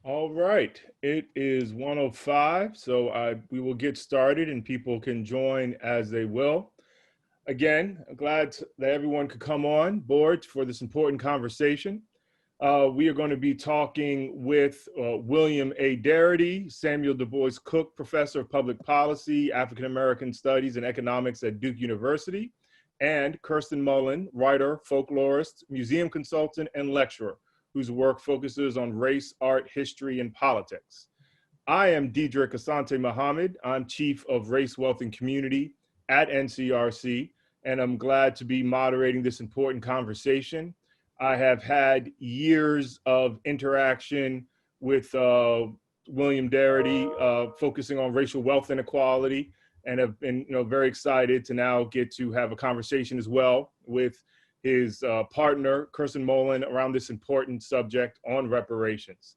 All right, it is 1:05, so we will get started and people can join as they will. Again, I'm glad that everyone could come on board for this important conversation. We are going to be talking with William A. Darity, Samuel Du Bois Cook Professor of Public Policy, African American Studies and Economics at Duke University, and Kirsten Mullen, writer, folklorist, museum consultant, and lecturer, whose work focuses on race, art, history, and politics. I am Dedrick Asante-Muhammad. I'm Chief of Race, Wealth, and Community at NCRC, and I'm glad to be moderating this important conversation. I have had years of interaction with William Darity, focusing on racial wealth inequality, and have been, very excited to now get to have a conversation as well with his partner, Kirsten Mullen, around this important subject on reparations.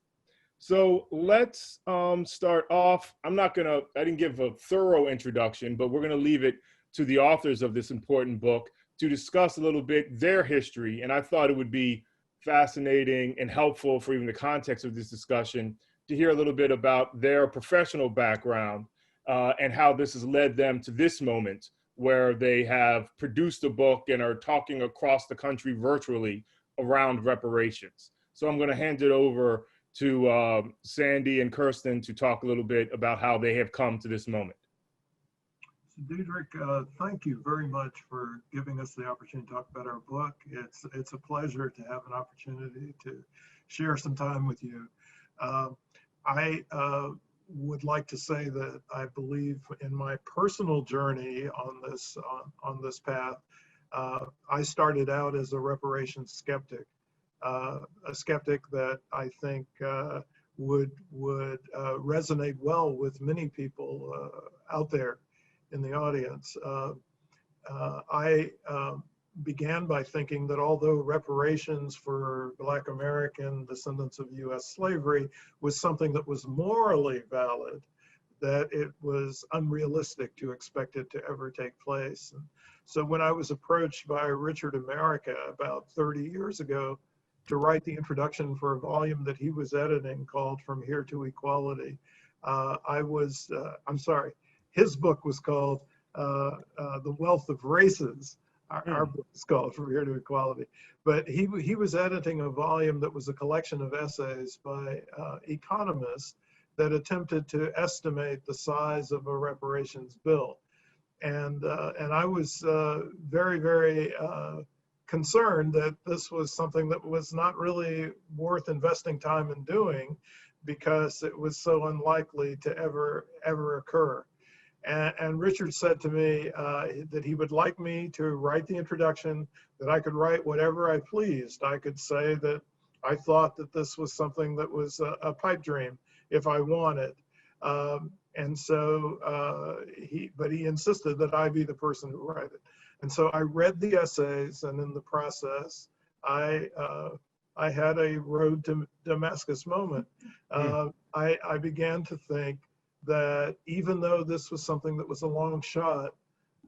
So let's start off. I didn't give a thorough introduction, but we're gonna leave it to the authors of this important book to discuss a little bit their history. And I thought it would be fascinating and helpful for even the context of this discussion to hear a little bit about their professional background and how this has led them to this moment where they have produced a book and are talking across the country virtually around reparations. So I'm gonna hand it over to Sandy and Kirsten to talk a little bit about how they have come to this moment. So Dedrick, thank you very much for giving us the opportunity to talk about our book. It's a pleasure to have an opportunity to share some time with you. I would like to say that I believe in my personal journey on this path. I started out as a reparations skeptic. A skeptic that I think would resonate well with many people out there in the audience. I began by thinking that although reparations for Black American descendants of US slavery was something that was morally valid, that it was unrealistic to expect it to ever take place. And so when I was approached by Richard America about 30 years ago to write the introduction for a volume that he was editing called From Here to Equality. His book was called The Wealth of Races. Our book is called From Here to Equality. But he was editing a volume that was a collection of essays by economists that attempted to estimate the size of a reparations bill. And I was very, very concerned that this was something that was not really worth investing time in doing because it was so unlikely to ever occur. And Richard said to me that he would like me to write the introduction, that I could write whatever I pleased. I could say that I thought that this was something that was a pipe dream if I wanted. But he insisted that I be the person who write it. And so I read the essays, and in the process, I had a road to Damascus moment. I began to think that even though this was something that was a long shot,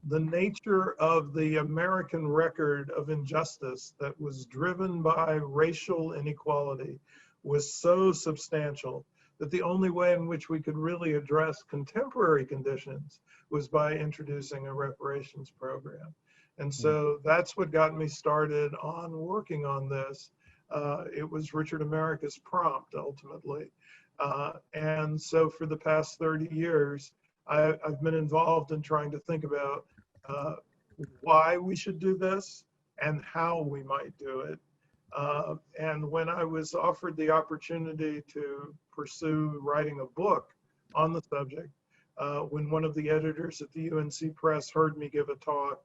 the nature of the American record of injustice that was driven by racial inequality was so substantial that the only way in which we could really address contemporary conditions was by introducing a reparations program. And so that's what got me started on working on this. It was Richard America's prompt, ultimately. And so for the past 30 years, I've been involved in trying to think about why we should do this and how we might do it. And when I was offered the opportunity to pursue writing a book on the subject, when one of the editors at the UNC Press heard me give a talk,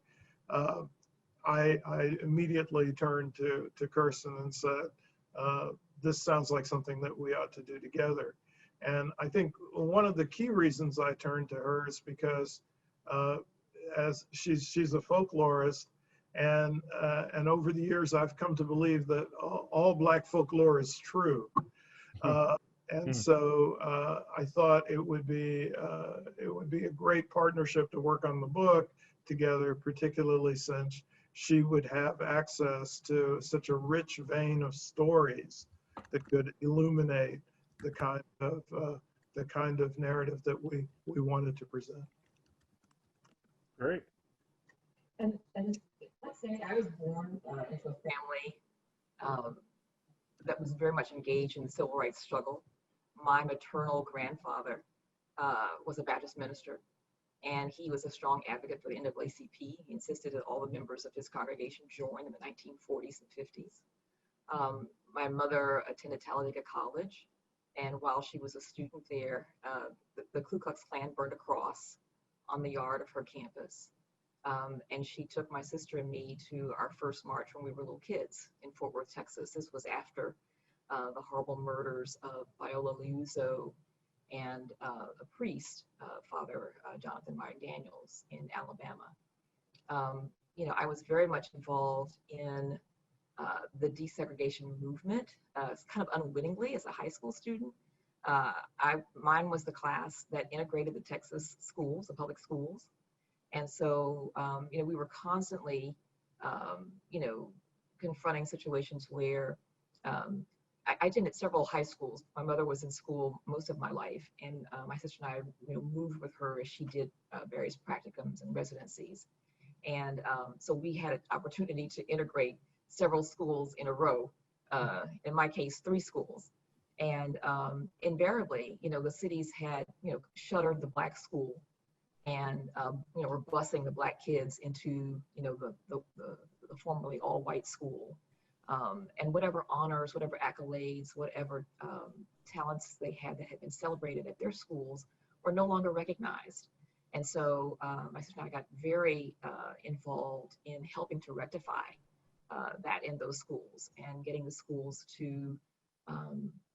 I immediately turned to Kirsten and said, this sounds like something that we ought to do together. And I think one of the key reasons I turned to her is because as she's a folklorist, and over the years I've come to believe that all Black folklore is true. And so I thought it would be a great partnership to work on the book together, particularly since she would have access to such a rich vein of stories that could illuminate the kind of narrative that we wanted to present. Great. And let's say I was born into a family that was very much engaged in the civil rights struggle. My maternal grandfather was a Baptist minister, and he was a strong advocate for the NAACP. He insisted that all the members of his congregation join in the 1940s and 50s. My mother attended Talladega College, and while she was a student there, the Ku Klux Klan burned a cross on the yard of her campus. And she took my sister and me to our first march when we were little kids in Fort Worth, Texas. This was after the horrible murders of Viola Liuzzo and a priest, Father Jonathan Martin Daniels in Alabama. You know, I was very much involved in the desegregation movement, kind of unwittingly as a high school student. Mine was the class that integrated the Texas schools, the public schools. And so, you know, we were constantly, you know, confronting situations where I attended several high schools. My mother was in school most of my life, and my sister and I, you know, moved with her as she did various practicums and residencies. And so we had an opportunity to integrate several schools in a row, in my case, 3 schools. And invariably, you know, the cities had, you know, shuttered the Black school and, you know, were busing the Black kids into, you know, the formerly all-white school. And whatever honors, whatever accolades, whatever talents they had that had been celebrated at their schools were no longer recognized. And so my sister and I got very involved in helping to rectify that in those schools and getting the schools to,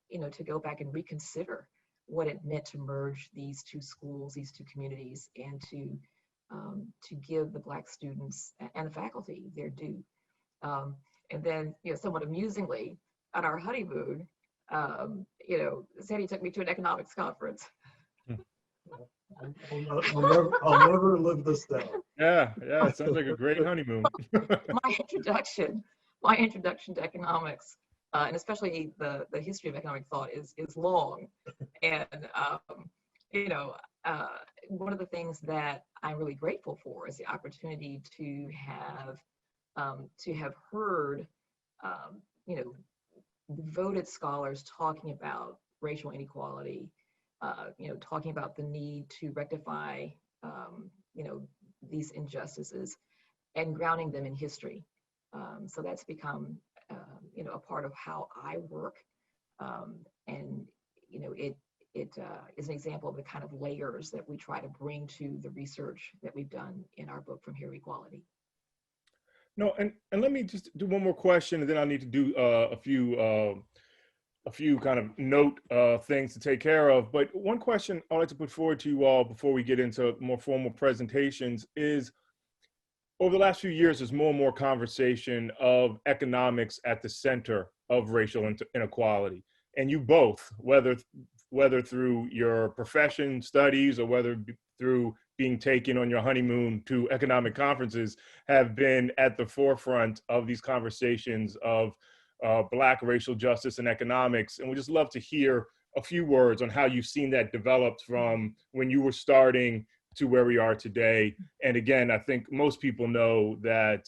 you know, to go back and reconsider what it meant to merge these 2 schools, these 2 communities, and to give the Black students and the faculty their due. And then, you know, somewhat amusingly, at our honeymoon, you know, Sandy took me to an economics conference. I'll never live this down. Yeah, it sounds like a great honeymoon. my introduction to economics, and especially the history of economic thought is long. And, you know, one of the things that I'm really grateful for is the opportunity to have heard, you know, devoted scholars talking about racial inequality, you know, talking about the need to rectify, you know, these injustices and grounding them in history. So that's become, you know, a part of how I work. And, you know, it is an example of the kind of layers that we try to bring to the research that we've done in our book, From Here to Equality. No, and let me just do one more question, and then I need to do a few kind of note things to take care of. But one question I'd like to put forward to you all before we get into more formal presentations is, over the last few years, there's more and more conversation of economics at the center of racial inequality. And you both, whether through your profession, studies, or whether through being taken on your honeymoon to economic conferences, have been at the forefront of these conversations of Black racial justice and economics. And we just love to hear a few words on how you've seen that developed from when you were starting to where we are today. And again, I think most people know that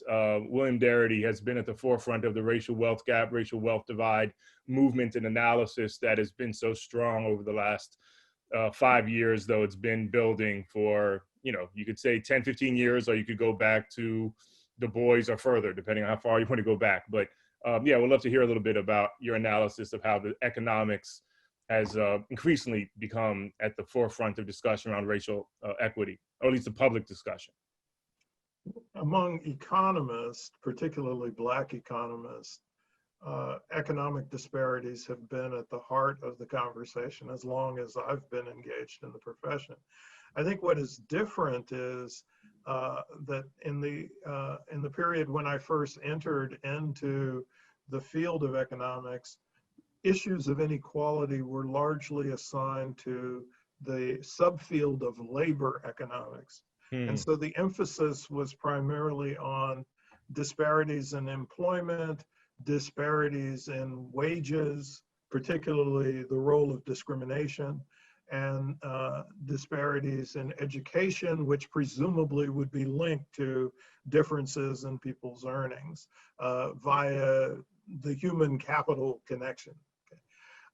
William Darity has been at the forefront of the racial wealth gap, racial wealth divide movement and analysis that has been so strong over the last 5 years, though it's been building for, you know, you could say 10, 15 years, or you could go back to Du Bois or further, depending on how far you want to go back. But yeah, we'd love to hear a little bit about your analysis of how the economics has increasingly become at the forefront of discussion around racial equity, or at least the public discussion. Among economists, particularly Black economists, economic disparities have been at the heart of the conversation as long as I've been engaged in the profession. I think what is different is that in the period when I first entered into the field of economics, issues of inequality were largely assigned to the subfield of labor economics. And so the emphasis was primarily on disparities in employment, disparities in wages, particularly the role of discrimination and disparities in education, which presumably would be linked to differences in people's earnings via the human capital connection.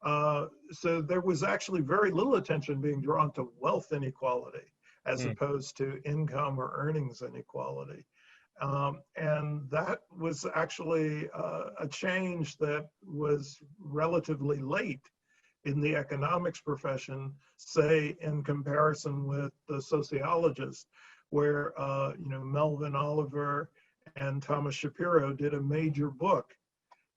So there was actually very little attention being drawn to wealth inequality as opposed to income or earnings inequality. And that was actually a change that was relatively late in the economics profession, say in comparison with the sociologists, where Melvin Oliver and Thomas Shapiro did a major book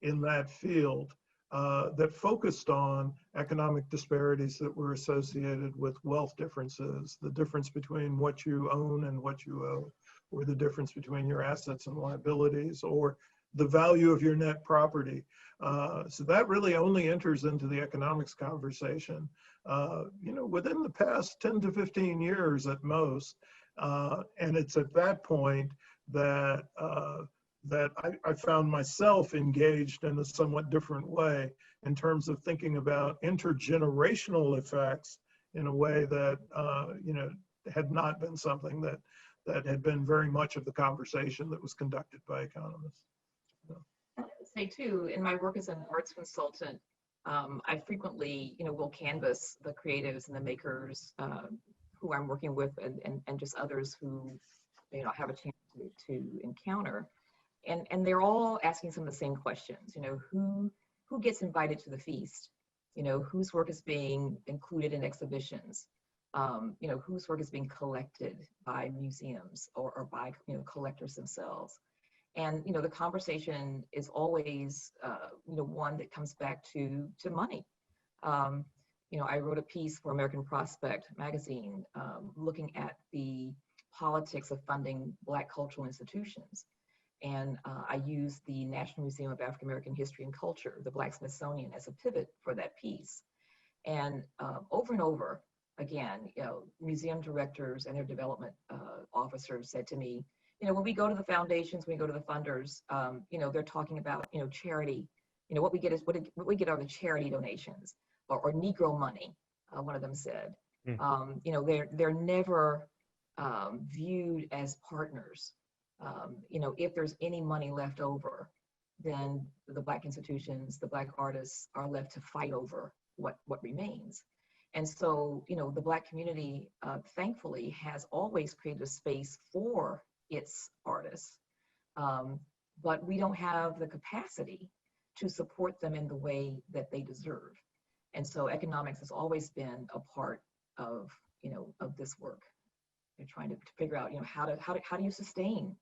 in that field that focused on economic disparities that were associated with wealth differences, the difference between what you own and what you owe, or the difference between your assets and liabilities, or the value of your net property. So that really only enters into the economics conversation, within the past 10 to 15 years at most. And it's at that point that I found myself engaged in a somewhat different way in terms of thinking about intergenerational effects in a way that, had not been something that had been very much of the conversation that was conducted by economists. I would say too, in my work as an arts consultant, I frequently, will canvass the creatives and the makers who I'm working with and just others who, have a chance to encounter. And they're all asking some of the same questions, who gets invited to the feast? Whose work is being included in exhibitions? Whose work is being collected by museums or by, collectors themselves? And, the conversation is always, one that comes back to money. I wrote a piece for American Prospect magazine looking at the politics of funding Black cultural institutions. And I used the National Museum of African American History and Culture, the Black Smithsonian, as a pivot for that piece. And over and over again, museum directors and their development officers said to me, when we go to the foundations, when we go to the funders, they're talking about, charity. What we get is what we get are the charity donations or Negro money. One of them said, they're never viewed as partners. If there's any money left over, then the Black institutions, the Black artists are left to fight over what remains. And so, the Black community, thankfully, has always created a space for its artists, but we don't have the capacity to support them in the way that they deserve. And so economics has always been a part of, of this work. They're trying to figure out, how do you sustain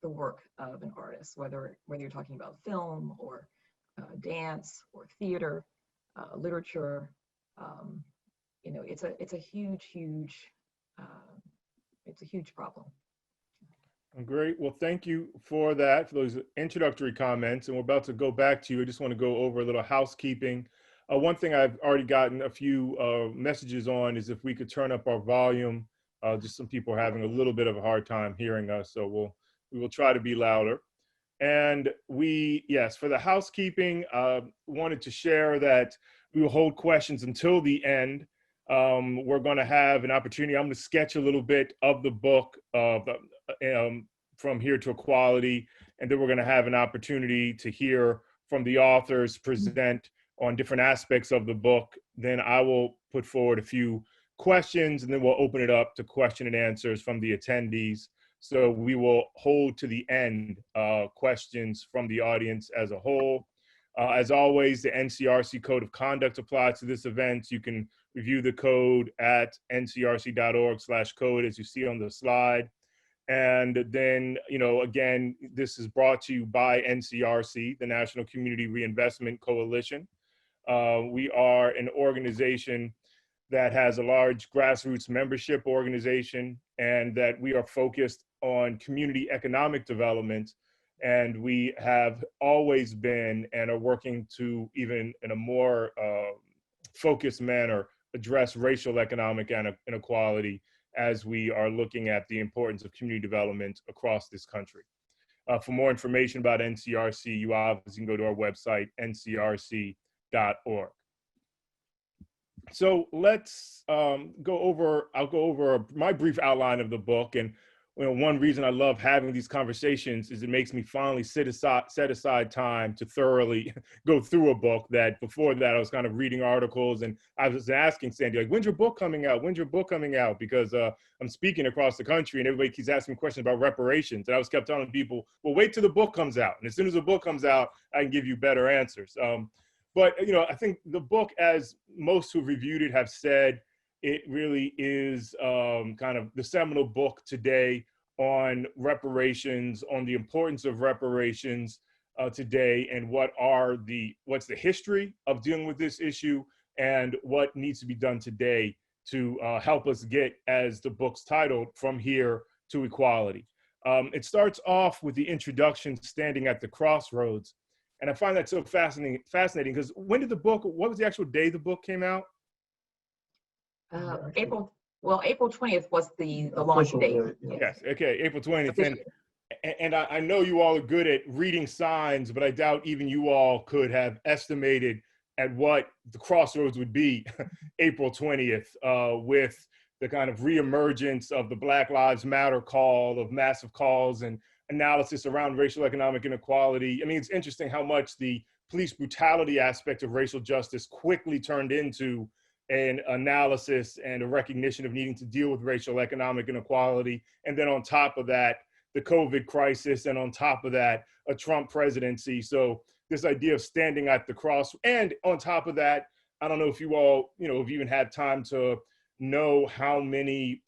the work of an artist, whether you're talking about film or dance or theater, literature. It's a huge problem. Great. Well, thank you for that, for those introductory comments. And we're about to go back to you. I just want to go over a little housekeeping. One thing I've already gotten a few messages on is if we could turn up our volume. Just some people are having a little bit of a hard time hearing us, so we will try to be louder. And yes, for the housekeeping, wanted to share that we will hold questions until the end. We're going to have an opportunity. I'm going to sketch a little bit of the book From Here to Equality, and then we're going to have an opportunity to hear from the authors present on different aspects of the book. Then I will put forward a few questions, and then we'll open it up to question and answers from the attendees. So we will hold to the end questions from the audience as a whole. As always, the NCRC Code of Conduct applies to this event. You can review the code at ncrc.org/code as you see on the slide. And then, again, this is brought to you by NCRC, the National Community Reinvestment Coalition. We are an organization that has a large grassroots membership organization, and that we are focused on community economic development. And we have always been and are working to, even in a more focused manner, address racial economic inequality as we are looking at the importance of community development across this country. For more information about NCRC, you obviously can go to our website, ncrc.org. So let's I'll go over my brief outline of the book. And one reason I love having these conversations is it makes me finally set aside time to thoroughly go through a book that before that I was kind of reading articles, and I was asking Sandy, like, when's your book coming out? When's your book coming out? Because I'm speaking across the country and everybody keeps asking me questions about reparations. And I was kept telling people, well, wait till the book comes out. And as soon as the book comes out, I can give you better answers. But I think the book, as most who've reviewed it have said, it really is kind of the seminal book today on reparations, on the importance of reparations today, and what's the history of dealing with this issue, and what needs to be done today to help us get, as the book's titled, From Here to Equality. It starts off with the introduction, standing at the crossroads. And I find that so fascinating because what was the actual day the book came out? April 20th was the launch date. Yes, okay, April 20th. And I know you all are good at reading signs, but I doubt even you all could have estimated at what the crossroads would be April 20th with the kind of reemergence of the Black Lives Matter call, of massive calls and analysis around racial economic inequality. I mean, it's interesting how much the police brutality aspect of racial justice quickly turned into an analysis and a recognition of needing to deal with racial economic inequality. And then on top of that, the COVID crisis, and on top of that, a Trump presidency. So this idea of standing at the cross, and on top of that, I don't know if you all, have even had time to know how many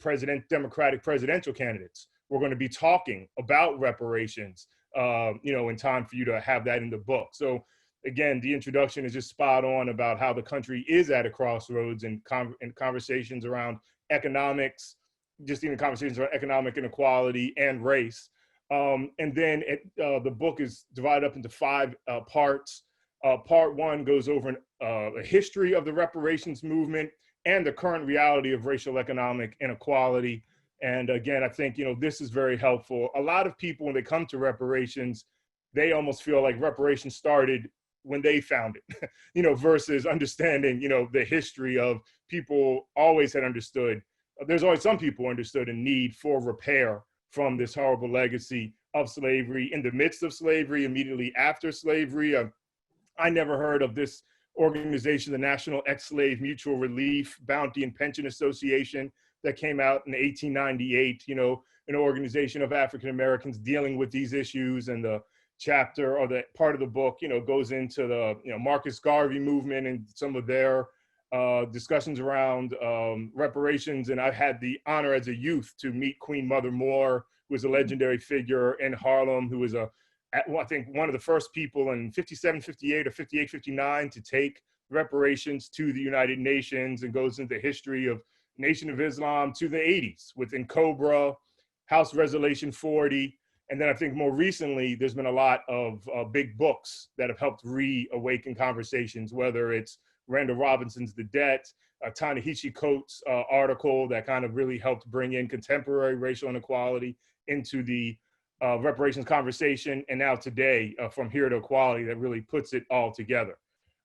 Democratic presidential candidates we're going to be talking about reparations, in time for you to have that in the book. So again, the introduction is just spot on about how the country is at a crossroads, and conversations around economics, just even conversations around economic inequality and race. And then the book is divided up into 5 parts. Part 1 goes over a history of the reparations movement and the current reality of racial economic inequality. And again, I think, this is very helpful. A lot of people, when they come to reparations, they almost feel like reparations started when they found it, versus understanding, the history of people always had understood. There's always some people who understood a need for repair from this horrible legacy of slavery, in the midst of slavery, immediately after slavery. I never heard of this organization, the National Ex-Slave Mutual Relief, Bounty and Pension Association, that came out in 1898, an organization of African Americans dealing with these issues. And the chapter, or the part of the book, goes into the Marcus Garvey movement and some of their discussions around reparations. And I had the honor as a youth to meet Queen Mother Moore, who was a legendary figure in Harlem, who was I think one of the first people in 57, 58 or 58, 59 to take reparations to the United Nations, and goes into the history of Nation of Islam to the 80s within Cobra, House Resolution 40. And then I think more recently, there's been a lot of big books that have helped reawaken conversations, whether it's Randall Robinson's The Debt, Ta-Nehisi Coates' article that kind of really helped bring in contemporary racial inequality into the reparations conversation, and now today, From Here to Equality, that really puts it all together.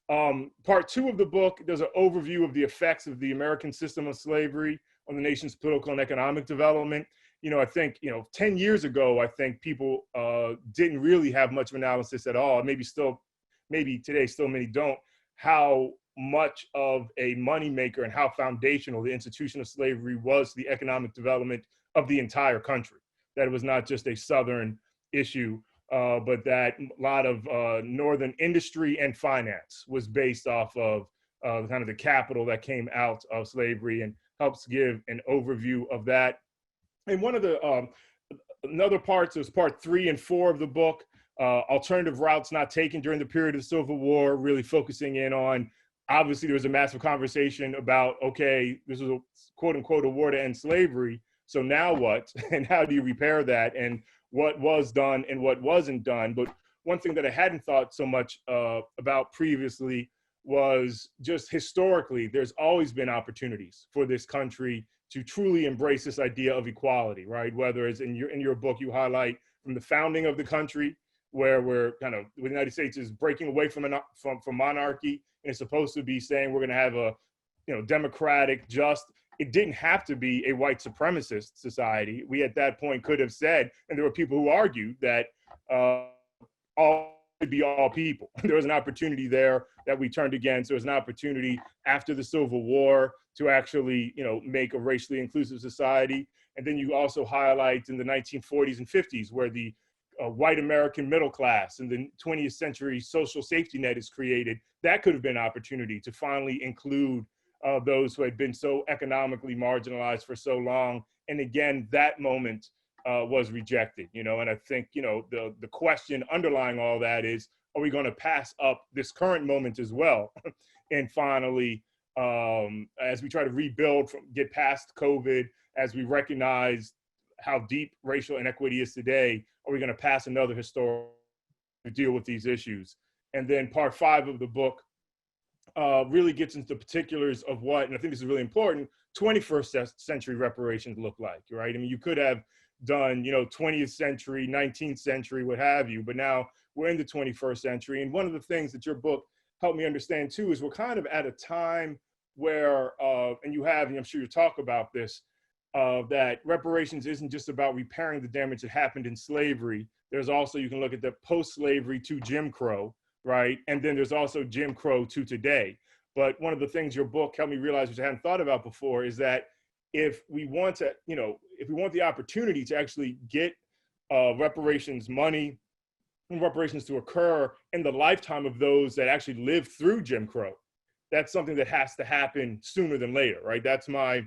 Part 2 of the book does an overview of the effects of the American system of slavery on the nation's political and economic development. I think, 10 years ago, I think people didn't really have much of analysis at all. Maybe today still many don't, how much of a moneymaker and how foundational the institution of slavery was to the economic development of the entire country. That it was not just a Southern issue, but that a lot of Northern industry and finance was based off of kind of the capital that came out of slavery, and helps give an overview of that. And one of the another parts is part 3 and 4 of the book, alternative routes not taken during the period of the Civil War, really focusing in on, obviously there was a massive conversation about, okay, this was a quote unquote a war to end slavery. So now what? And how do you repair that? And what was done and what wasn't done? But one thing that I hadn't thought so much about previously was just historically, there's always been opportunities for this country to truly embrace this idea of equality, right? Whether it's in your book, you highlight from the founding of the country, where we're kind of, the United States is breaking away from monarchy, and it's supposed to be saying we're going to have a democratic, just. It didn't have to be a white supremacist society. We at that point could have said, and there were people who argued that all should be all people. There was an opportunity there that we turned against. There was an opportunity after the Civil War to actually, make a racially inclusive society. And then you also highlight in the 1940s and 50s where the white American middle class and the 20th century social safety net is created. That could have been an opportunity to finally include those who had been so economically marginalized for so long. And again, that moment was rejected, and I think, the question underlying all that is, are we going to pass up this current moment as well? And finally, as we try to rebuild, get past COVID, as we recognize how deep racial inequity is today, are we going to pass another historical to deal with these issues? And then part 5 of the book really gets into the particulars of what, and I think this is really important, 21st century reparations look like, right? I mean, you could have done, 20th century, 19th century, what have you, but now we're in the 21st century. And one of the things that your book helped me understand too is we're kind of at a time where, and I'm sure you talk about this, that reparations isn't just about repairing the damage that happened in slavery. There's also, you can look at the post-slavery to Jim Crow, right? And then there's also Jim Crow to today. But one of the things your book helped me realize, which I hadn't thought about before, is that if we want to, if we want the opportunity to actually get reparations money and reparations to occur in the lifetime of those that actually lived through Jim Crow, that's something that has to happen sooner than later, right? That's my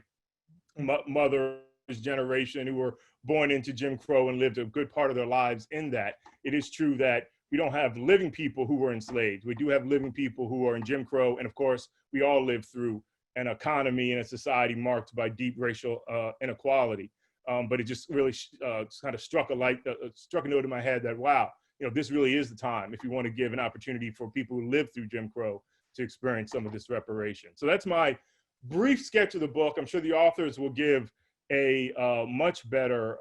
mother's generation who were born into Jim Crow and lived a good part of their lives in that. It is true that we don't have living people who were enslaved. We do have living people who are in Jim Crow. And of course, we all live through an economy and a society marked by deep racial inequality. But it just really kind of struck a note in my head that, wow, this really is the time if you want to give an opportunity for people who lived through Jim Crow to experience some of this reparation. So that's my brief sketch of the book. I'm sure the authors will give a much better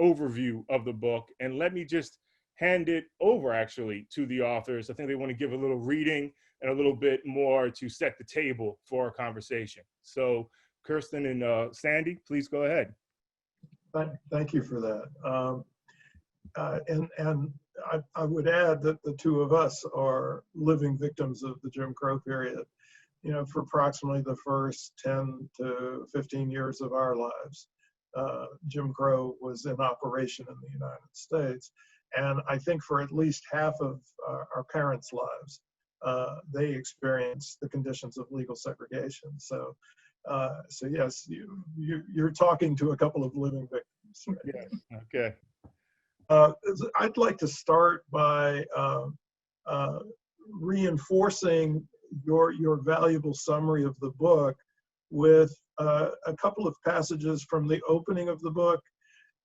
overview of the book. And let me just hand it over actually to the authors. I think they want to give a little reading and a little bit more to set the table for our conversation. So Kirsten and Sandy, please go ahead. Thank you for that. And I would add that the two of us are living victims of the Jim Crow period, for approximately the first 10 to 15 years of our lives. Jim Crow was in operation in the United States. And I think for at least half of our parents' lives, they experienced the conditions of legal segregation. So yes, you're talking to a couple of living victims. Yes. Okay. I'd like to start by reinforcing your valuable summary of the book with a couple of passages from the opening of the book.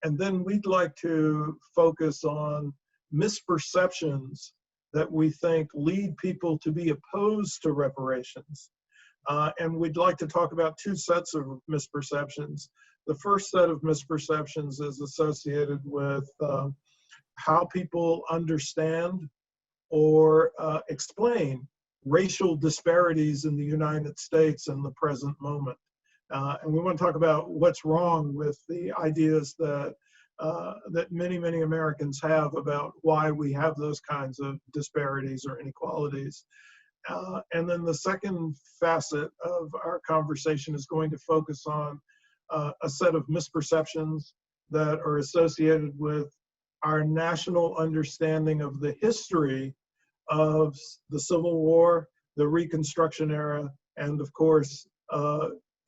And then we'd like to focus on misperceptions that we think lead people to be opposed to reparations. And we'd like to talk about two sets of misperceptions. The first set of misperceptions is associated with how people understand or explain racial disparities in the United States in the present moment. And we want to talk about what's wrong with the ideas that that many Americans have about why we have those kinds of disparities or inequalities. And then the second facet of our conversation is going to focus on a set of misperceptions that are associated with our national understanding of the history of the Civil War, the Reconstruction era, and of course,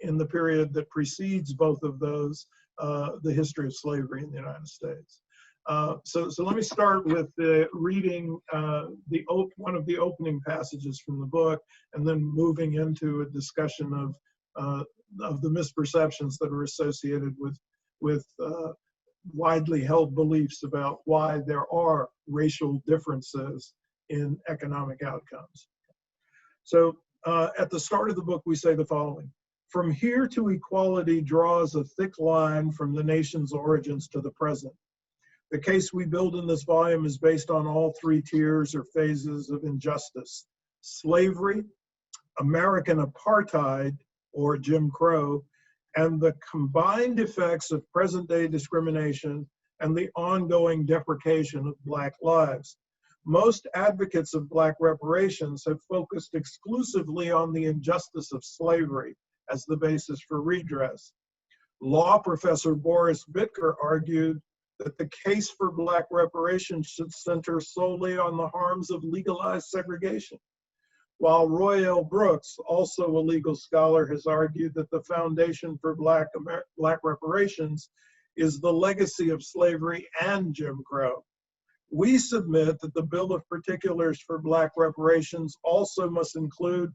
in the period that precedes both of those, the history of slavery in the United States. So let me start with reading one of the opening passages from the book, and then moving into a discussion of the misperceptions that are associated with widely held beliefs about why there are racial differences in economic outcomes. So at the start of the book, we say the following: "From here to equality draws a thick line from the nation's origins to the present. The case we build in this volume is based on all three tiers or phases of injustice: slavery, American apartheid, or Jim Crow, and the combined effects of present-day discrimination and the ongoing deprecation of Black lives. Most advocates of Black reparations have focused exclusively on the injustice of slavery as the basis for redress. Law professor Boris Bitker argued that the case for Black reparations should center solely on the harms of legalized segregation, while Roy L. Brooks, also a legal scholar, has argued that the foundation for Black reparations is the legacy of slavery and Jim Crow. We submit that the Bill of Particulars for Black reparations also must include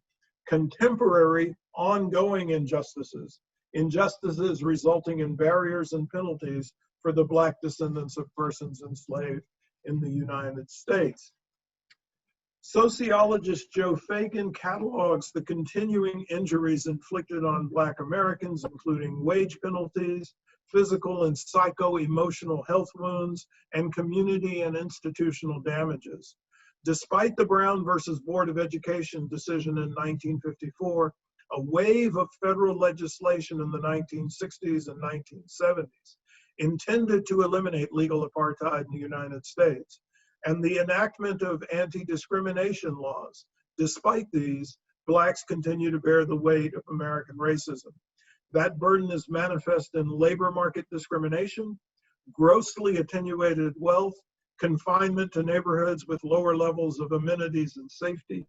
contemporary, ongoing injustices, injustices resulting in barriers and penalties for the Black descendants of persons enslaved in the United States. Sociologist Joe Fagan catalogs the continuing injuries inflicted on Black Americans, including wage penalties, physical and psycho-emotional health wounds, and community and institutional damages. Despite the Brown versus Board of Education decision in 1954, a wave of federal legislation in the 1960s and 1970s intended to eliminate legal apartheid in the United States, and the enactment of anti-discrimination laws. Despite these, Blacks continue to bear the weight of American racism. That burden is manifest in labor market discrimination, grossly attenuated wealth, confinement to neighborhoods with lower levels of amenities and safety,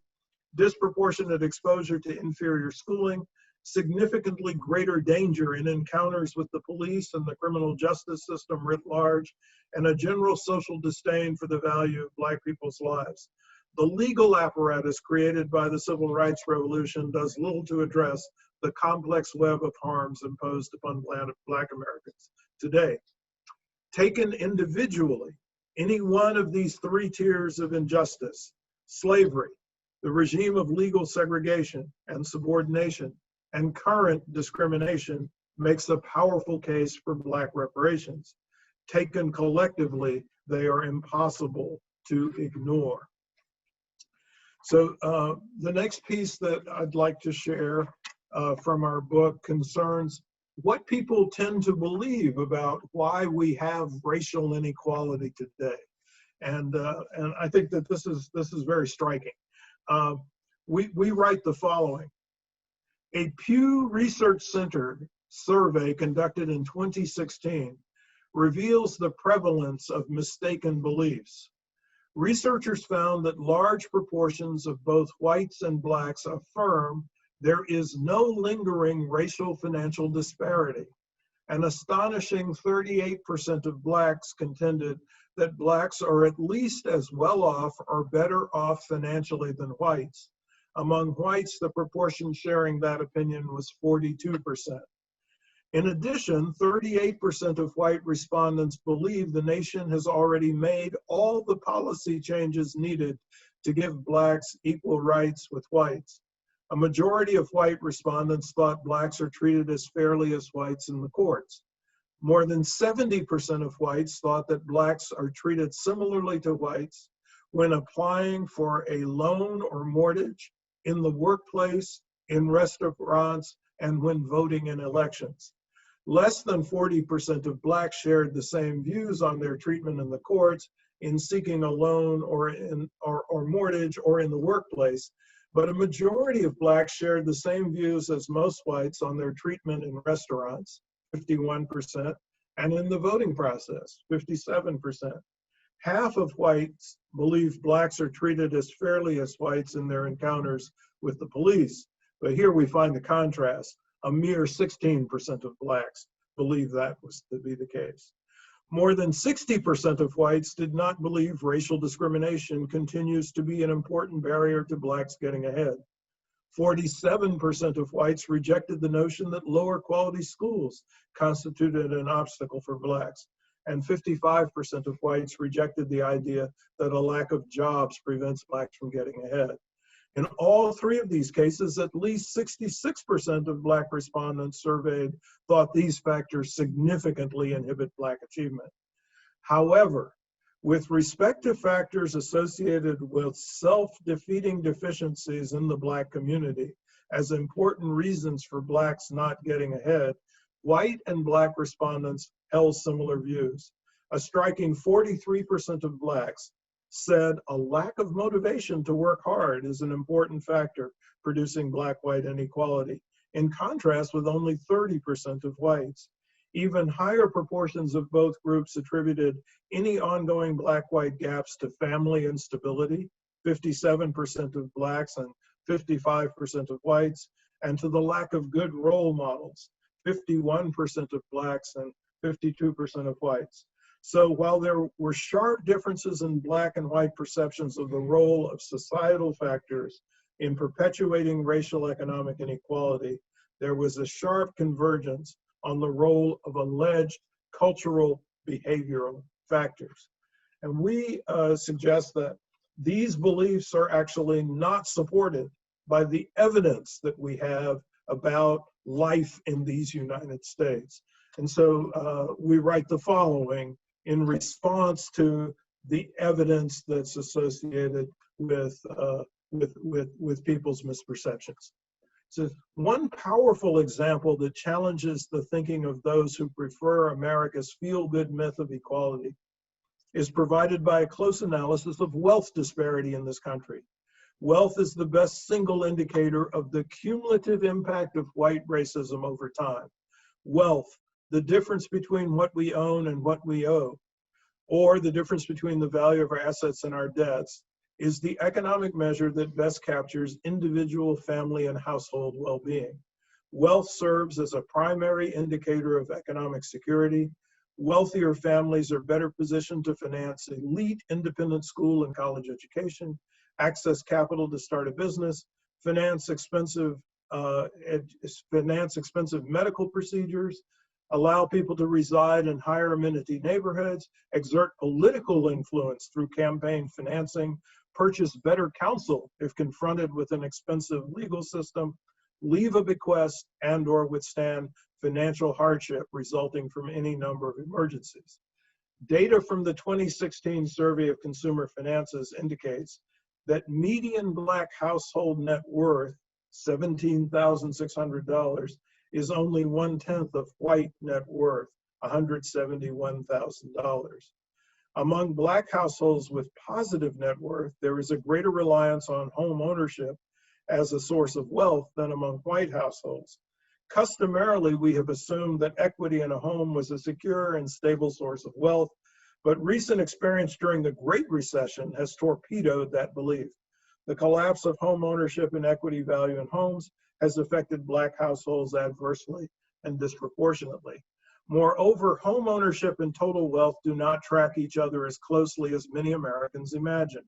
disproportionate exposure to inferior schooling, significantly greater danger in encounters with the police and the criminal justice system writ large, and a general social disdain for the value of Black people's lives. The legal apparatus created by the Civil Rights Revolution does little to address the complex web of harms imposed upon Black Americans today. Taken individually, any one of these three tiers of injustice, slavery, the regime of legal segregation and subordination, and current discrimination, makes a powerful case for Black reparations. Taken collectively, they are impossible to ignore. So the next piece that I'd like to share from our book concerns what people tend to believe about why we have racial inequality today. And I think that this is very striking. We write the following. A Pew Research Center survey conducted in 2016 reveals the prevalence of mistaken beliefs. Researchers found that large proportions of both whites and Blacks affirm there is no lingering racial financial disparity. An astonishing 38% of Blacks contended that Blacks are at least as well off or better off financially than whites. Among whites, the proportion sharing that opinion was 42%. In addition, 38% of white respondents believe the nation has already made all the policy changes needed to give Blacks equal rights with whites. A majority of white respondents thought Blacks are treated as fairly as whites in the courts. More than 70% of whites thought that Blacks are treated similarly to whites when applying for a loan or mortgage, in the workplace, in restaurants, and when voting in elections. Less than 40% of Blacks shared the same views on their treatment in the courts, in seeking a loan or mortgage or in the workplace, but a majority of Blacks shared the same views as most whites on their treatment in restaurants, 51%, and in the voting process, 57%. Half of whites believe Blacks are treated as fairly as whites in their encounters with the police. But here we find the contrast. A mere 16% of Blacks believe that was to be the case. More than 60% of whites did not believe racial discrimination continues to be an important barrier to Blacks getting ahead. 47% of whites rejected the notion that lower quality schools constituted an obstacle for Blacks. And 55% of whites rejected the idea that a lack of jobs prevents Blacks from getting ahead. In all three of these cases, at least 66% of Black respondents surveyed thought these factors significantly inhibit Black achievement. However, with respect to factors associated with self-defeating deficiencies in the Black community, as important reasons for Blacks not getting ahead, white and Black respondents held similar views. A striking 43% of Blacks said a lack of motivation to work hard is an important factor producing Black-white inequality, in contrast with only 30% of whites. Even higher proportions of both groups attributed any ongoing Black-white gaps to family instability, 57% of Blacks and 55% of whites, and to the lack of good role models, 51% of Blacks and 52% of whites. So while there were sharp differences in Black and white perceptions of the role of societal factors in perpetuating racial economic inequality, there was a sharp convergence on the role of alleged cultural behavioral factors. And we suggest that these beliefs are actually not supported by the evidence that we have about life in these United States. And so we write the following in response to the evidence that's associated with people's misperceptions. So one powerful example that challenges the thinking of those who prefer America's feel-good myth of equality is provided by a close analysis of wealth disparity in this country. Wealth is the best single indicator of the cumulative impact of white racism over time. Wealth, the difference between what we own and what we owe, or the difference between the value of our assets and our debts, is the economic measure that best captures individual, family, and household well-being. Wealth serves as a primary indicator of economic security. Wealthier families are better positioned to finance elite independent school and college education, access capital to start a business, finance expensive medical procedures, allow people to reside in higher amenity neighborhoods, exert political influence through campaign financing, purchase better counsel if confronted with an expensive legal system, leave a bequest, and/or withstand financial hardship resulting from any number of emergencies. Data from the 2016 Survey of Consumer Finances indicates that median Black household net worth, $17,600, is only 1/10 of white net worth, $171,000. Among Black households with positive net worth, there is a greater reliance on home ownership as a source of wealth than among white households. Customarily, we have assumed that equity in a home was a secure and stable source of wealth, but recent experience during the Great Recession has torpedoed that belief. The collapse of home ownership and equity value in homes has affected Black households adversely and disproportionately. Moreover, home ownership and total wealth do not track each other as closely as many Americans imagine.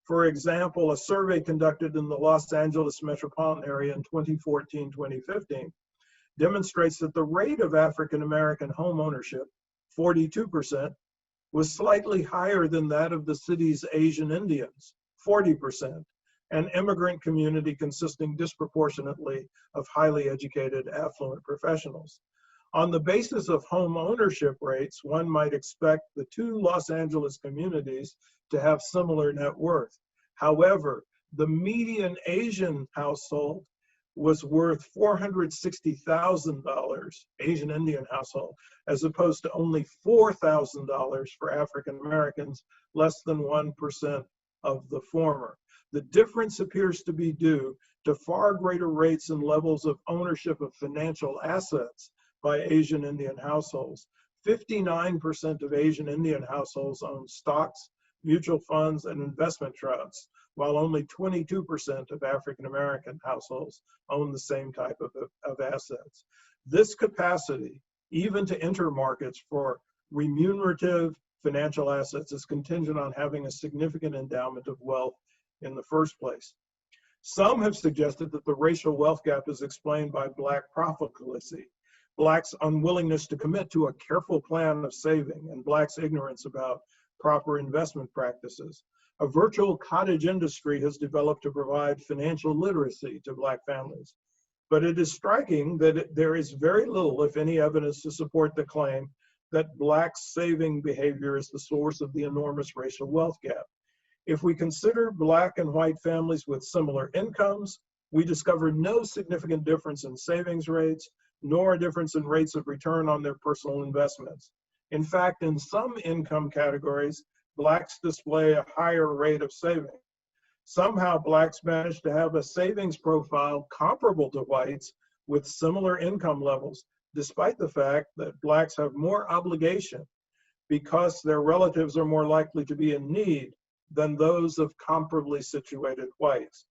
For example, a survey conducted in the Los Angeles metropolitan area in 2014-2015 demonstrates that the rate of African-American home ownership, 42%, was slightly higher than that of the city's Asian Indians, 40%, an immigrant community consisting disproportionately of highly educated, affluent professionals. On the basis of home ownership rates, one might expect the two Los Angeles communities to have similar net worth. However, the median Asian household was worth $460,000, Asian Indian household, as opposed to only $4,000 for African Americans, less than 1% of the former. The difference appears to be due to far greater rates and levels of ownership of financial assets by Asian Indian households. 59% of Asian Indian households own stocks, mutual funds, and investment trusts, while only 22% of African American households own the same type of assets. This capacity, even to enter markets for remunerative financial assets, is contingent on having a significant endowment of wealth in the first place. Some have suggested that the racial wealth gap is explained by Black profligacy, Blacks' unwillingness to commit to a careful plan of saving, and Blacks' ignorance about proper investment practices. A virtual cottage industry has developed to provide financial literacy to Black families. But it is striking that there is very little, if any, evidence to support the claim that Black saving behavior is the source of the enormous racial wealth gap. If we consider Black and white families with similar incomes, We discovered no significant difference in savings rates, nor a difference in rates of return on their personal investments. In fact, in some income categories, Blacks display a higher rate of saving. Somehow, Blacks manage to have a savings profile comparable to whites with similar income levels, despite the fact that Blacks have more obligation because their relatives are more likely to be in need than those of comparably situated whites.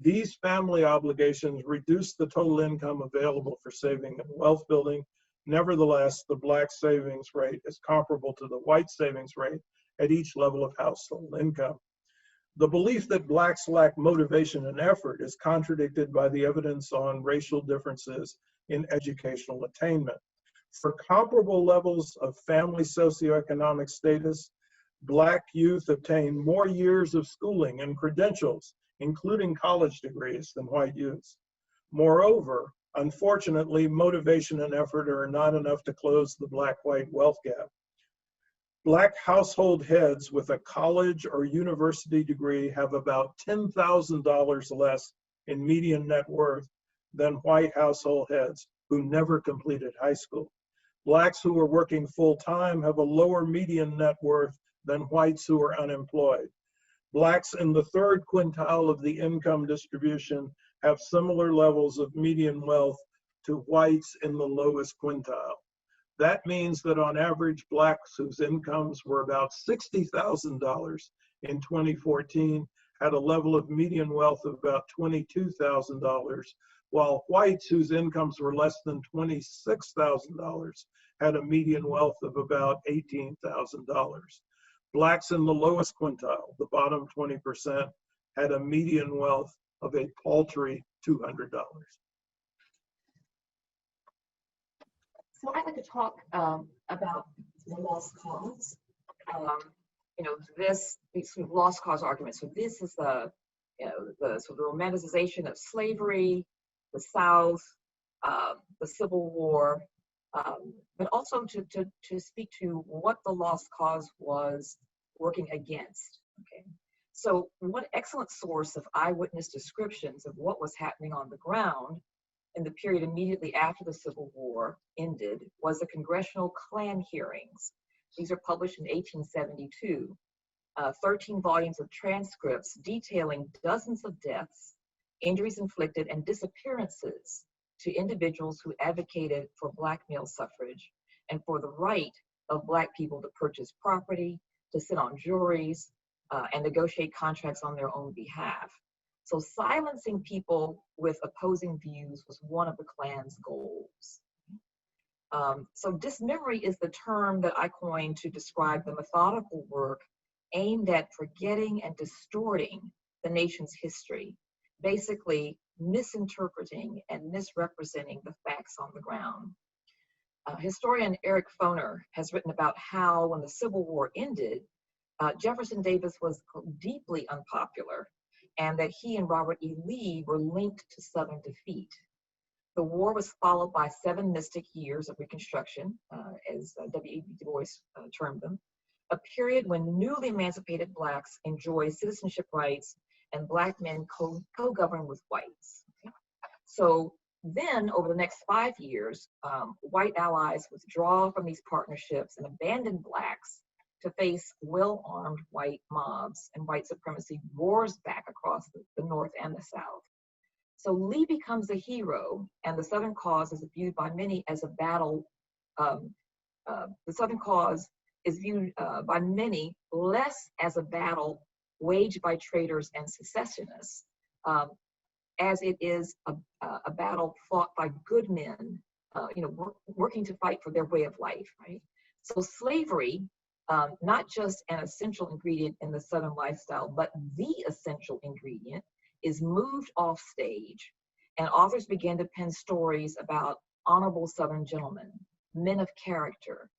These family obligations reduce the total income available for saving and wealth building. Nevertheless, the Black savings rate is comparable to the white savings rate at each level of household income. The belief that Blacks lack motivation and effort is contradicted by the evidence on racial differences in educational attainment. For comparable levels of family socioeconomic status, Black youth obtain more years of schooling and credentials, including college degrees, than white youths. Moreover, unfortunately, motivation and effort are not enough to close the Black-white wealth gap. Black household heads with a college or university degree have about $10,000 less in median net worth than white household heads who never completed high school. Blacks who are working full-time have a lower median net worth than whites who are unemployed. Blacks in the third quintile of the income distribution have similar levels of median wealth to whites in the lowest quintile. That means that on average, Blacks whose incomes were about $60,000 in 2014 had a level of median wealth of about $22,000, while whites whose incomes were less than $26,000 had a median wealth of about $18,000. Blacks in the lowest quintile, the bottom 20%, had a median wealth of a paltry $200. So I'd like to talk about the lost cause. These sort of lost cause arguments. So this is the sort of romanticization of slavery, the South, the Civil War, but also to speak to what the lost cause was working against. Okay, so one excellent source of eyewitness descriptions of what was happening on the ground in the period immediately after the Civil War ended was the Congressional Klan hearings. These are published in 1872. 13 volumes of transcripts detailing dozens of deaths, injuries inflicted, and disappearances to individuals who advocated for Black male suffrage and for the right of Black people to purchase property, to sit on juries, and negotiate contracts on their own behalf. So silencing people with opposing views was one of the Klan's goals. So dismemory is the term that I coined to describe the methodical work aimed at forgetting and distorting the nation's history, basically misinterpreting and misrepresenting the facts on the ground. Historian Eric Foner has written about how when the Civil War ended, Jefferson Davis was deeply unpopular, and that he and Robert E. Lee were linked to Southern defeat. The war was followed by 7 mystic years of Reconstruction, as W.E.B. Du Bois termed them, a period when newly emancipated Blacks enjoy citizenship rights and Black men co-govern with whites. Okay? So then, over the next 5 years, white allies withdraw from these partnerships and abandon Blacks to face well-armed white mobs, and white supremacy roars back across the North and the South. So Lee becomes a hero, and the Southern cause is viewed by many as a battle. The Southern cause is viewed by many less as a battle waged by traitors and secessionists, as it is a battle fought by good men, working to fight for their way of life, right? So slavery, not just an essential ingredient in the Southern lifestyle, but the essential ingredient, is moved off stage, and authors began to pen stories about honorable Southern gentlemen, men of character,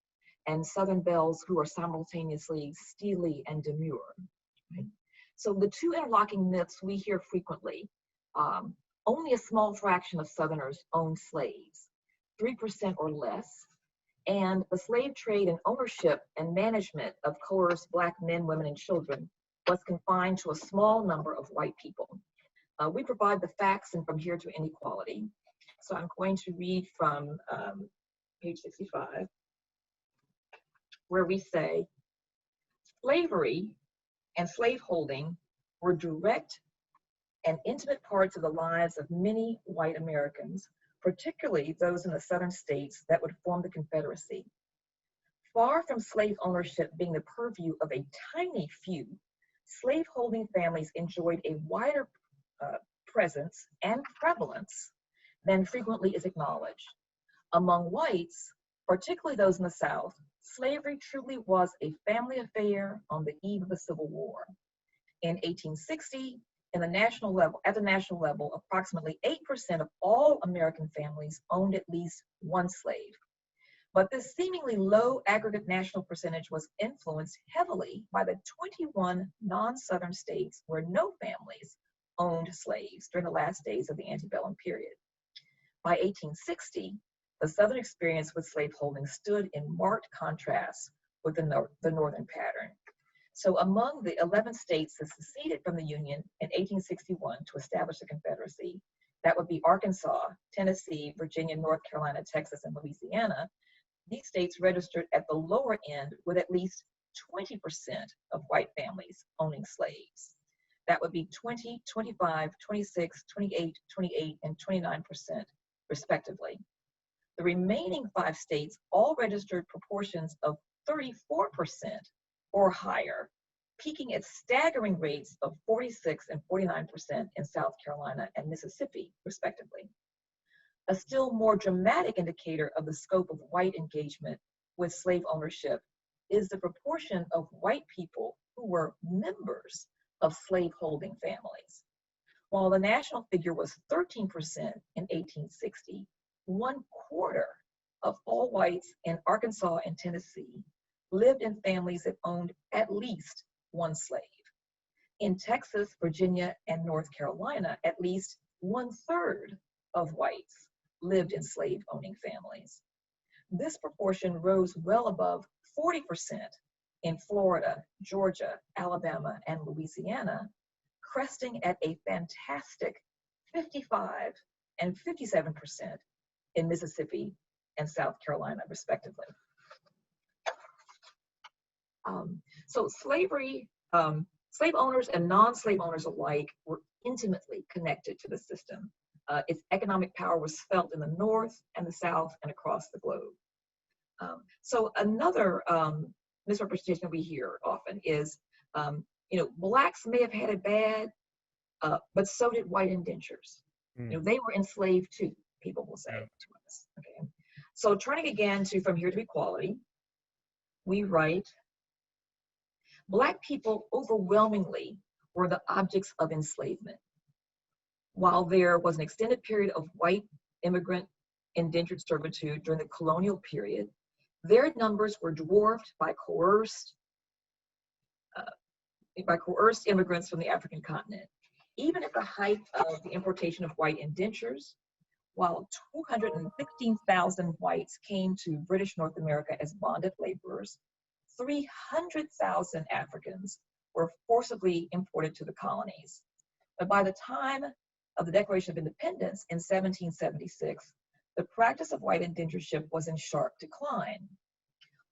and Southern belles who are simultaneously steely and demure. Right? So the two interlocking myths we hear frequently: only a small fraction of Southerners own slaves, 3% or less, and the slave trade and ownership and management of coerced Black men, women, and children was confined to a small number of white people. We provide the facts and from here to inequality. So I'm going to read from page 65, where we say, slavery and slaveholding were direct and intimate parts of the lives of many white Americans, particularly those in the southern states that would form the Confederacy. Far from slave ownership being the purview of a tiny few, slaveholding families enjoyed a wider presence and prevalence than frequently is acknowledged. Among whites, particularly those in the South, slavery truly was a family affair on the eve of the Civil War. In 1860, at the national level, approximately 8% of all American families owned at least one slave. But this seemingly low aggregate national percentage was influenced heavily by the 21 non-Southern states where no families owned slaves during the last days of the antebellum period. By 1860, the Southern experience with slaveholding stood in marked contrast with the Northern pattern. So among the 11 states that seceded from the Union in 1861 to establish the Confederacy, that would be Arkansas, Tennessee, Virginia, North Carolina, Texas, and Louisiana. These states registered at the lower end with at least 20% of white families owning slaves. That would be 20, 25, 26, 28, 28, and 29% respectively. The remaining 5 states all registered proportions of 34% or higher, peaking at staggering rates of 46 and 49% in South Carolina and Mississippi, respectively. A still more dramatic indicator of the scope of white engagement with slave ownership is the proportion of white people who were members of slaveholding families. While the national figure was 13% in 1860, 1/4 of all whites in Arkansas and Tennessee lived in families that owned at least one slave. In Texas, Virginia, and North Carolina, at least 1/3 of whites lived in slave-owning families. This proportion rose well above 40% in Florida, Georgia, Alabama, and Louisiana, cresting at a fantastic 55 and 57% in Mississippi and South Carolina, respectively. So slavery, slave owners and non-slave owners alike were intimately connected to the system. Its economic power was felt in the North and the South and across the globe. So another misrepresentation we hear often is, blacks may have had it bad, but so did white indentures. They were enslaved too, people will say to us. Okay. So turning again to From Here to Equality, we write, Black people overwhelmingly were the objects of enslavement. While there was an extended period of white immigrant indentured servitude during the colonial period, their numbers were dwarfed by coerced immigrants from the African continent. Even at the height of the importation of white indentures, while 215,000 whites came to British North America as bonded laborers, 300,000 Africans were forcibly imported to the colonies. But by the time of the Declaration of Independence in 1776, the practice of white indentureship was in sharp decline.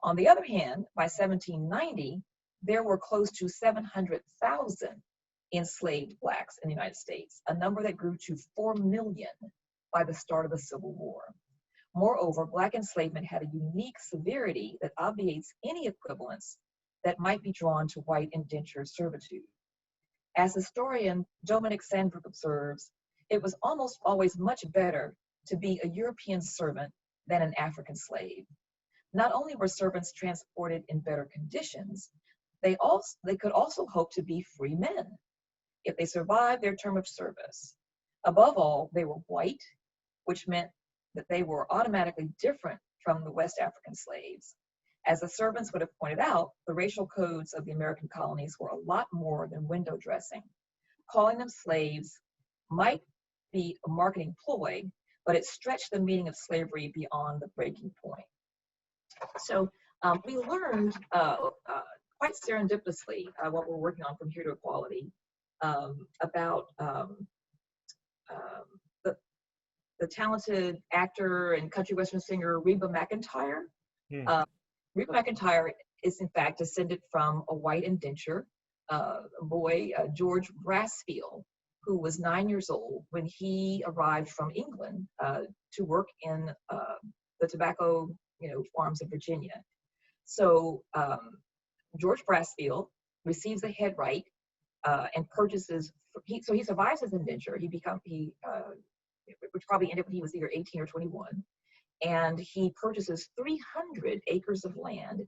On the other hand, by 1790, there were close to 700,000 enslaved Blacks in the United States, a number that grew to 4 million by the start of the Civil War. Moreover, Black enslavement had a unique severity that obviates any equivalence that might be drawn to white indentured servitude. As historian Dominic Sandbrook observes, it was almost always much better to be a European servant than an African slave. Not only were servants transported in better conditions, they could also hope to be free men if they survived their term of service. Above all, they were white, which meant that they were automatically different from the West African slaves. As the servants would have pointed out, the racial codes of the American colonies were a lot more than window dressing. Calling them slaves might be a marketing ploy, but it stretched the meaning of slavery beyond the breaking point. So we learned quite serendipitously what we're working on From Here to Equality about the talented actor and country western singer Reba McEntire. Reba McEntire is in fact descended from a white indenture boy, George Brassfield, who was 9 years old when he arrived from England to work in the tobacco, farms of Virginia. So George Brassfield receives a head right and purchases. So he survives his indenture. Which probably ended when he was either 18 or 21, and he purchases 300 acres of land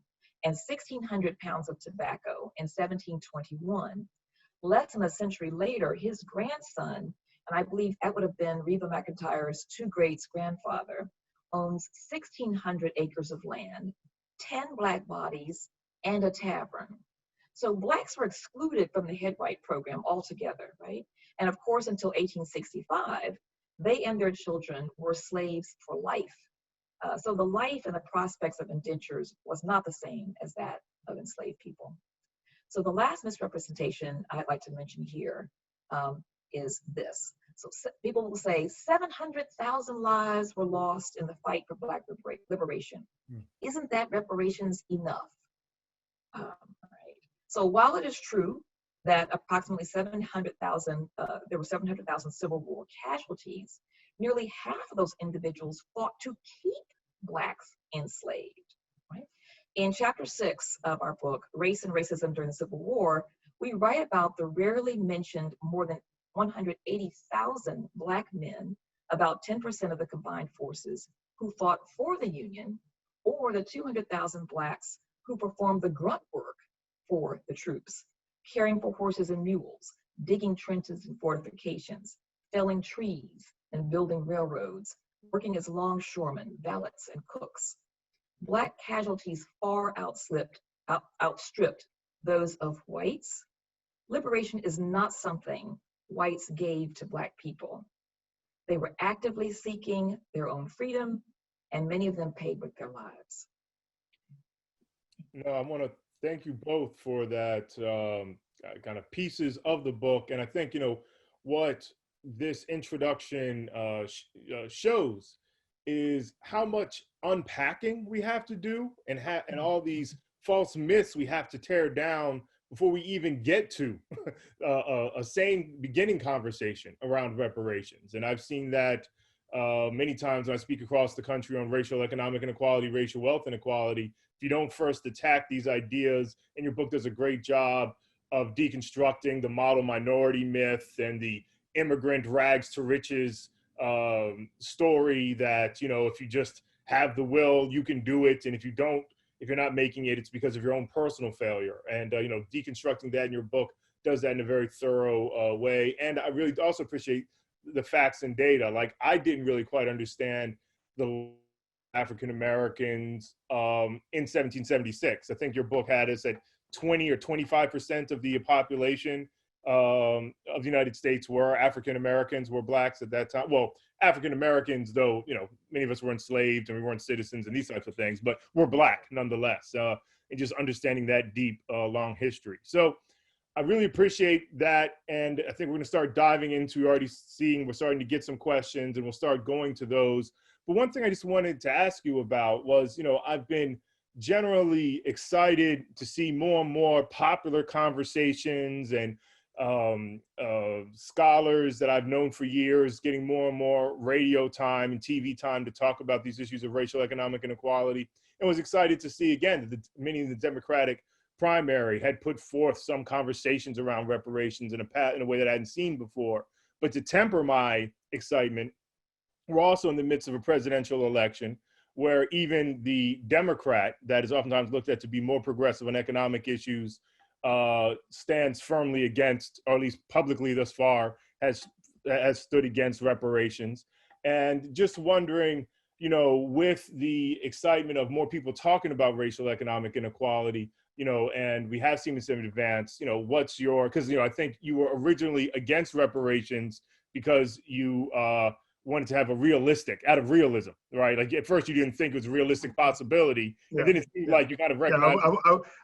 and 1,600 pounds of tobacco in 1721. Less than a century later, his grandson, and I believe that would have been Reba McEntire's two greats-grandfather, owns 1,600 acres of land, 10 black bodies, and a tavern. So blacks were excluded from the head right program altogether, right? And of course, until 1865, they and their children were slaves for life. So the life and the prospects of indentures was not the same as that of enslaved people. So the last misrepresentation I'd like to mention here is this. So people will say 700,000 lives were lost in the fight for Black liberation. Isn't that reparations enough? Right. So while it is true that approximately 700,000, there were 700,000 Civil War casualties, nearly half of those individuals fought to keep Blacks enslaved, right? In chapter 6 of our book, Race and Racism During the Civil War, we write about the rarely mentioned more than 180,000 Black men, about 10% of the combined forces, who fought for the Union, or the 200,000 Blacks who performed the grunt work for the troops, caring for horses and mules, digging trenches and fortifications, felling trees and building railroads, working as longshoremen, valets, and cooks. Black casualties far outstripped those of whites. Liberation is not something whites gave to Black people. They were actively seeking their own freedom, and many of them paid with their lives. I want to thank you both for that kind of pieces of the book. And I think, what this introduction shows is how much unpacking we have to do and all these false myths we have to tear down before we even get to a sane beginning conversation around reparations. And I've seen that many times when I speak across the country on racial economic inequality, racial wealth inequality. If you don't first attack these ideas, and your book does a great job of deconstructing the model minority myth and the immigrant rags to riches story that, if you just have the will, you can do it. And if you don't, if you're not making it, it's because of your own personal failure. And, deconstructing that in your book does that in a very thorough way. And I really also appreciate the facts and data. Like, I didn't really quite understand the African Americans in 1776. I think your book had us at 20 or 25% of the population of the United States were African Americans, were Blacks at that time. Well, African Americans, though, many of us were enslaved and we weren't citizens and these types of things, but we're Black nonetheless. And just understanding that deep, long history. So I really appreciate that. And I think we're going to start diving into, we're starting to get some questions and we'll start going to those. But one thing I just wanted to ask you about was, I've been generally excited to see more and more popular conversations and scholars that I've known for years getting more and more radio time and TV time to talk about these issues of racial economic inequality. And was excited to see, again, that many of the Democratic primary had put forth some conversations around reparations in a way that I hadn't seen before. But to temper my excitement, we're also in the midst of a presidential election where even the Democrat that is oftentimes looked at to be more progressive on economic issues stands firmly against, or at least publicly thus far, has stood against reparations. And just wondering, with the excitement of more people talking about racial economic inequality, and we have seen this in advance, what's your, because, I think you were originally against reparations because you wanted to have a realistic, out of realism, right? Like at first you didn't think it was a realistic possibility, and then it seemed like you kind of recognized.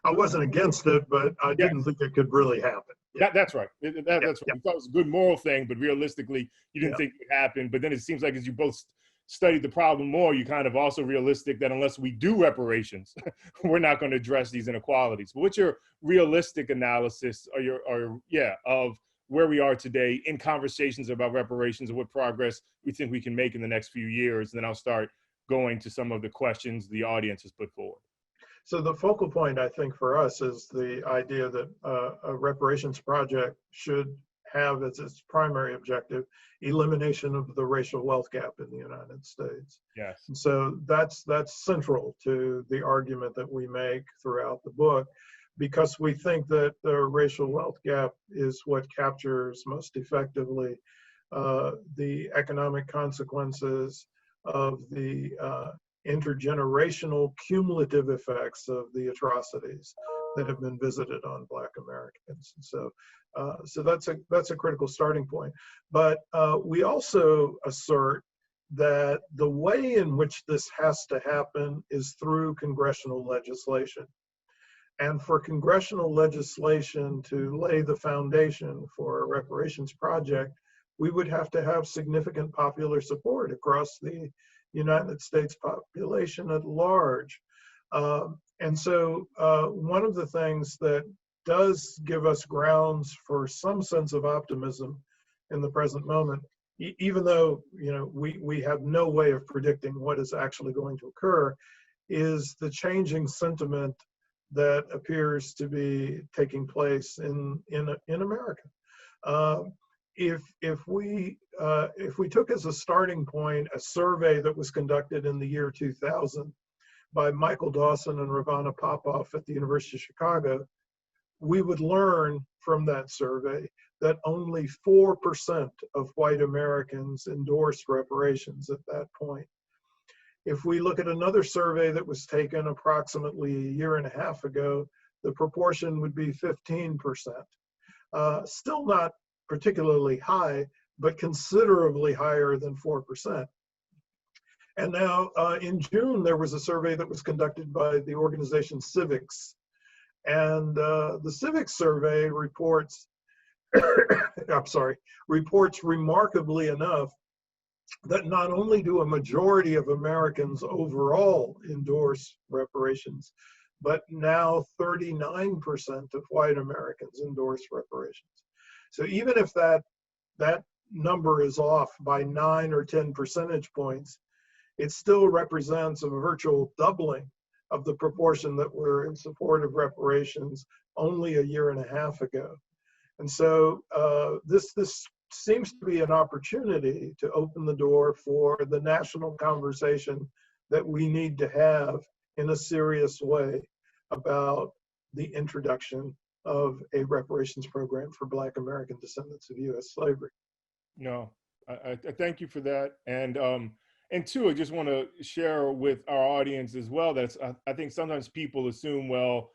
I wasn't against it, but I didn't think it could really happen. That's right. That's right. You thought it was a good moral thing, but realistically, you didn't think it would happen. But then it seems like as you both studied the problem more, you kind of also realistic that unless we do reparations, we're not going to address these inequalities. But what's your realistic analysis of where we are today in conversations about reparations and what progress we think we can make in the next few years? And then I'll start going to some of the questions the audience has put forward. So the focal point, I think, for us is the idea that a reparations project should have as its primary objective elimination of the racial wealth gap in the United States. Yes. And so that's central to the argument that we make throughout the book, because we think that the racial wealth gap is what captures most effectively the economic consequences of the intergenerational cumulative effects of the atrocities that have been visited on Black Americans. And so that's a critical starting point. But we also assert that the way in which this has to happen is through congressional legislation. And for congressional legislation to lay the foundation for a reparations project, we would have to have significant popular support across the United States population at large. And so one of the things that does give us grounds for some sense of optimism in the present moment, even though we have no way of predicting what is actually going to occur, is the changing sentiment that appears to be taking place in America. If we took as a starting point a survey that was conducted in the year 2000 by Michael Dawson and Ravana Popoff at the University of Chicago, we would learn from that survey that only 4% of white Americans endorsed reparations at that point. If we look at another survey that was taken approximately a year and a half ago, the proportion would be 15%. Still not particularly high, but considerably higher than 4%. And now in June, there was a survey that was conducted by the organization Civics. And the Civics survey reports, reports remarkably enough that not only do a majority of Americans overall endorse reparations, but now 39% of white Americans endorse reparations. So even if that number is off by 9 or 10 percentage points, it still represents a virtual doubling of the proportion that were in support of reparations only a year and a half ago. And so this seems to be an opportunity to open the door for the national conversation that we need to have in a serious way about the introduction of a reparations program for Black American descendants of U.S. slavery. No, I thank you for that. And two, I just want to share with our audience as well that I think sometimes people assume, well,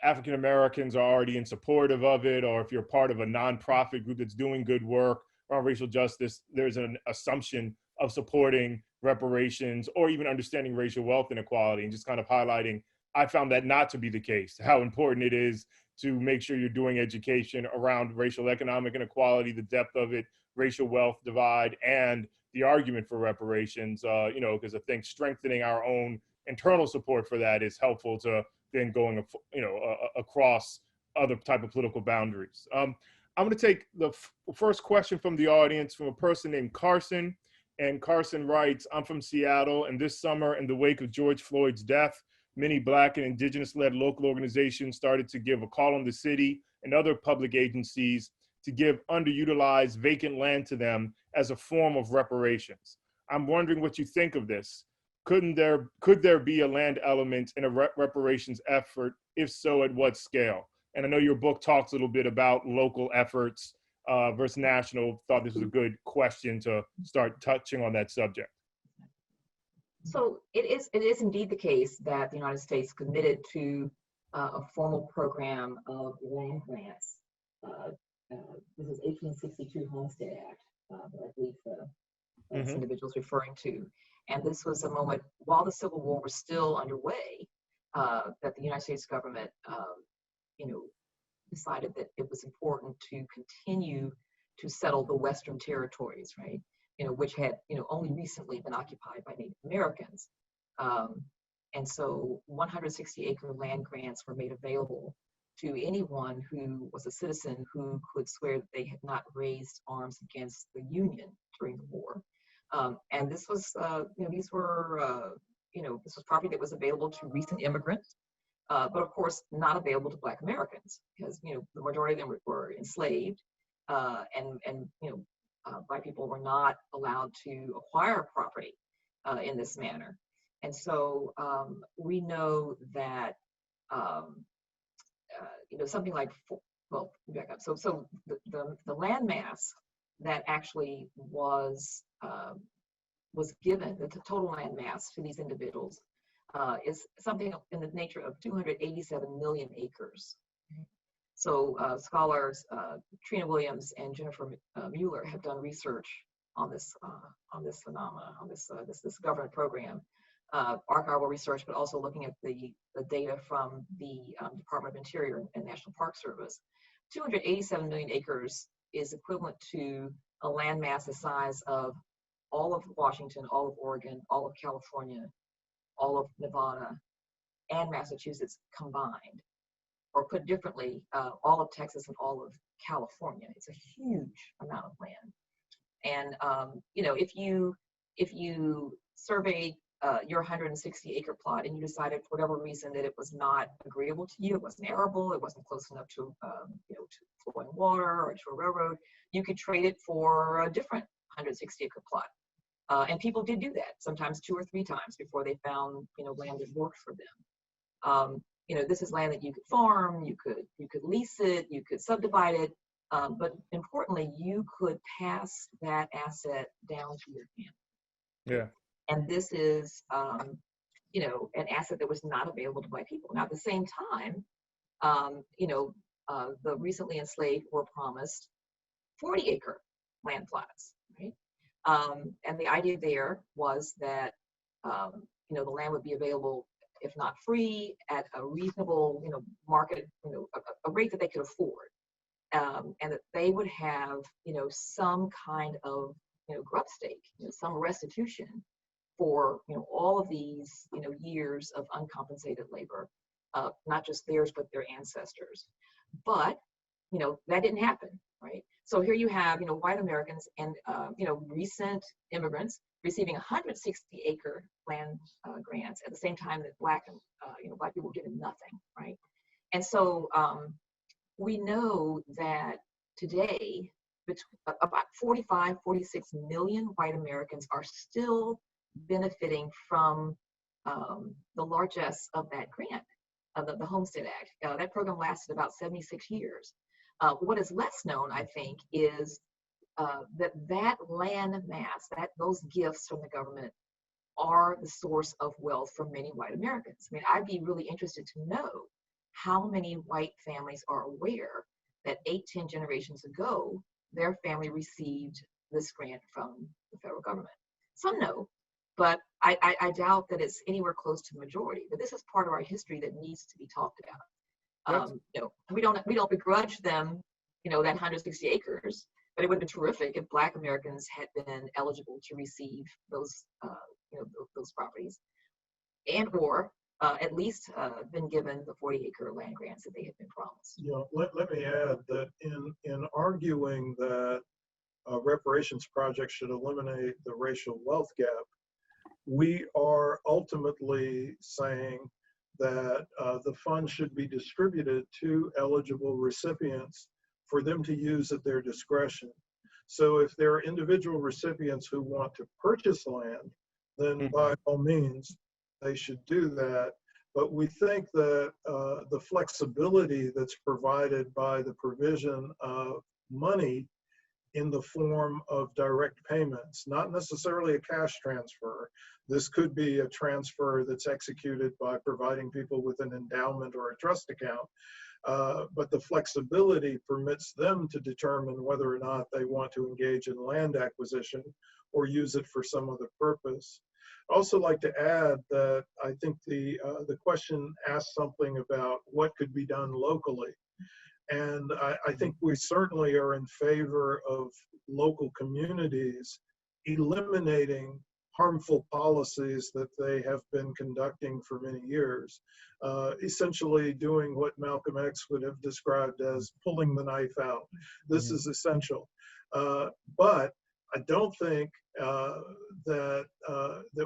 African Americans are already in supportive of it, or if you're part of a nonprofit group that's doing good work around racial justice, there's an assumption of supporting reparations or even understanding racial wealth inequality, and just kind of highlighting, I found that not to be the case, how important it is to make sure you're doing education around racial economic inequality, the depth of it, racial wealth divide, and the argument for reparations, because I think strengthening our own internal support for that is helpful to then going, across other type of political boundaries. I'm going to take the first question from the audience from a person named Carson. And Carson writes, I'm from Seattle, and this summer, in the wake of George Floyd's death, many Black and Indigenous-led local organizations started to give a call on the city and other public agencies to give underutilized vacant land to them as a form of reparations. I'm wondering what you think of this. Could there be a land element in a reparations effort? If so, at what scale? And I know your book talks a little bit about local efforts versus national. Thought this was a good question to start touching on that subject. So it is indeed the case that the United States committed to a formal program of land grants. This is 1862 Homestead Act that I believe this individual is referring to. And this was a moment while the Civil War was still underway that the United States government, decided that it was important to continue to settle the Western territories, right? Which had, only recently been occupied by Native Americans. And so 160-acre land grants were made available to anyone who was a citizen who could swear that they had not raised arms against the Union during the war. And this was, these were, this was property that was available to recent immigrants, but of course not available to Black Americans because, the majority of them were enslaved, and Black people were not allowed to acquire property in this manner. And so we know that, something like, back up. So the land mass that actually was given, the total land mass to these individuals is something in the nature of 287 million acres. So scholars Trina Williams and Jennifer Mueller have done research on this phenomenon, on this government program, archival research, but also looking at the data from the Department of Interior and National Park Service. 287 million acres is equivalent to a landmass the size of all of Washington, all of Oregon, all of California, all of Nevada, and Massachusetts combined. Or put differently, all of Texas and all of California. It's a huge amount of land. And if you surveyed your 160-acre plot and you decided for whatever reason that it was not agreeable to you, it wasn't arable, it wasn't close enough to to flowing water or to a railroad, you could trade it for a different 160-acre plot. And people did do that, sometimes 2 or 3 times before they found land that worked for them. This is land that you could farm, you could lease it, you could subdivide it, but importantly, you could pass that asset down to your family. Yeah. And this is, an asset that was not available to Black people. Now, at the same time, the recently enslaved were promised 40-acre land plots, right? And the idea there was that, the land would be available, if not free, at a reasonable, market, a rate that they could afford, and that they would have, some kind of, grub stake, some restitution for, all of these, years of uncompensated labor, not just theirs but their ancestors. But, that didn't happen, right? So here you have, white Americans and, recent immigrants receiving 160-acre land grants at the same time that Black people were given nothing, right? And so we know that today, about 45, 46 million white Americans are still benefiting from the largesse of that grant, of the Homestead Act. That program lasted about 76 years. What is less known, I think, is that land mass, those gifts from the government are the source of wealth for many white Americans. I mean, I'd be really interested to know how many white families are aware that 8-10 generations ago, their family received this grant from the federal government. Some know, but I doubt that it's anywhere close to the majority. But this is part of our history that needs to be talked about. We don't begrudge them, that 160 acres. But it would have been terrific if Black Americans had been eligible to receive those, those properties, and/or at least been given the 40-acre land grants that they had been promised. Let me add that in arguing that reparations projects should eliminate the racial wealth gap, we are ultimately saying that the funds should be distributed to eligible recipients for them to use at their discretion. So if there are individual recipients who want to purchase land, then by all means, they should do that. But we think that the flexibility that's provided by the provision of money in the form of direct payments, not necessarily a cash transfer. This could be a transfer that's executed by providing people with an endowment or a trust account. But the flexibility permits them to determine whether or not they want to engage in land acquisition or use it for some other purpose. I'd also like to add that I think the question asked something about what could be done locally. And I think we certainly are in favor of local communities eliminating harmful policies that they have been conducting for many years, essentially doing what Malcolm X would have described as pulling the knife out. This is essential. But I don't think that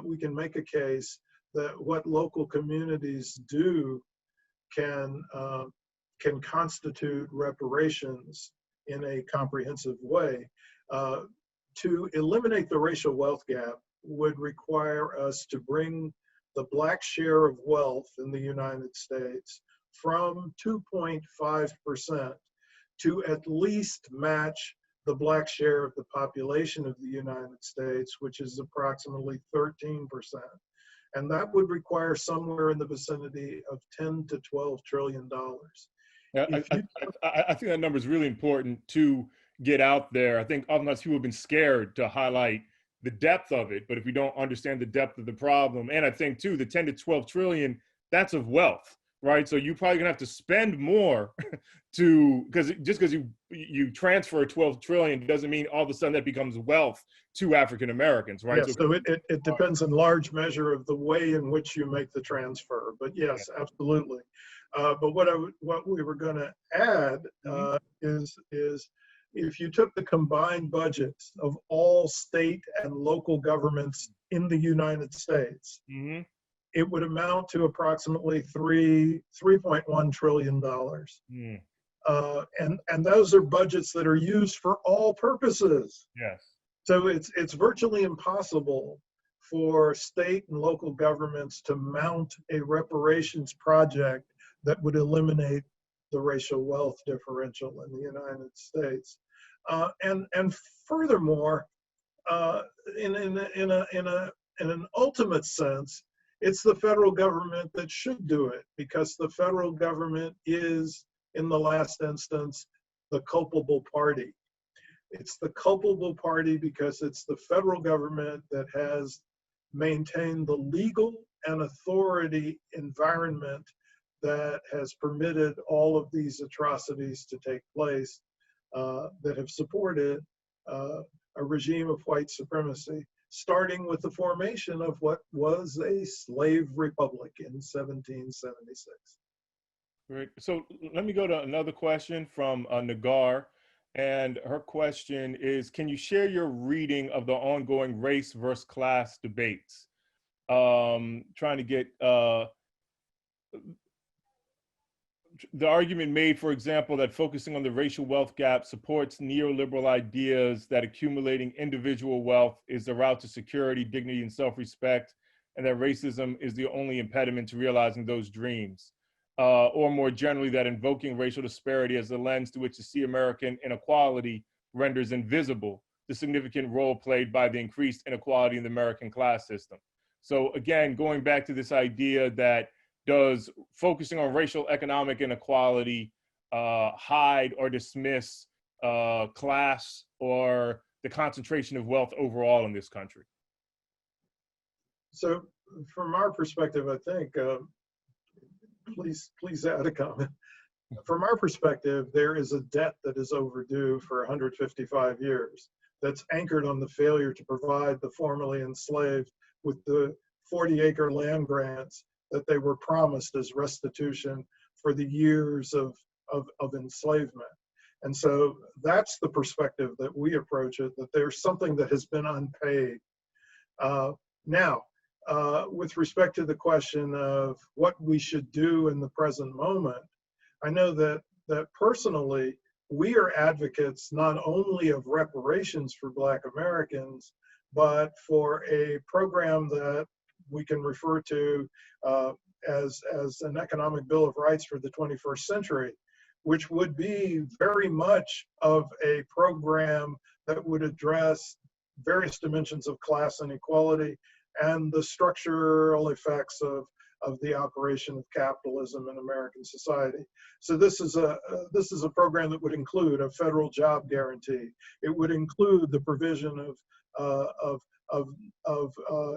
we can make a case that what local communities do can constitute reparations in a comprehensive way. To eliminate the racial wealth gap would require us to bring the Black share of wealth in the United States from 2.5% to at least match the Black share of the population of the United States, which is approximately 13%. And that would require somewhere in the vicinity of 10 to 12 trillion dollars. Yeah, I think that number is really important to get out there. I think oftentimes people have been scared to highlight the depth of it, but if we don't understand the depth of the problem, and I think too, the 10 to 12 trillion, that's of wealth, right? So you're probably gonna have to spend more because you transfer 12 trillion doesn't mean all of a sudden that becomes wealth to African Americans, right? Yes, so it depends in large measure of the way in which you make the transfer, but yes, absolutely. But what we were going to add is if you took the combined budgets of all state and local governments in the United States, it would amount to approximately $3.1 trillion. And those are budgets that are used for all purposes. Yes. So it's virtually impossible for state and local governments to mount a reparations project that would eliminate the racial wealth differential in the United States. And furthermore, in an ultimate sense, it's the federal government that should do it, because the federal government is, in the last instance, the culpable party. It's the culpable party because it's the federal government that has maintained the legal and authority environment that has permitted all of these atrocities to take place, that have supported a regime of white supremacy, starting with the formation of what was a slave republic in 1776. Great. So let me go to another question from Nagar. And her question is, can you share your reading of the ongoing race versus class debates? Trying to get the argument made, for example, that focusing on the racial wealth gap supports neoliberal ideas that accumulating individual wealth is the route to security, dignity, and self-respect, and that racism is the only impediment to realizing those dreams. Or more generally, that invoking racial disparity as the lens through which to see American inequality renders invisible the significant role played by the increased inequality in the American class system. So again, going back to this idea that does focusing on racial economic inequality hide or dismiss class or the concentration of wealth overall in this country? So from our perspective, I think, please add a comment. From our perspective, there is a debt that is overdue for 155 years that's anchored on the failure to provide the formerly enslaved with the 40-acre land grants that they were promised as restitution for the years of enslavement. And so that's the perspective that we approach it, that there's something that has been unpaid. Now, with respect to the question of what we should do in the present moment, I know that personally, we are advocates not only of reparations for Black Americans, but for a program that we can refer to as an economic bill of rights for the 21st century, which would be very much of a program that would address various dimensions of class inequality and the structural effects of the operation of capitalism in American society. So this is a program that would include a federal job guarantee. It would include the provision of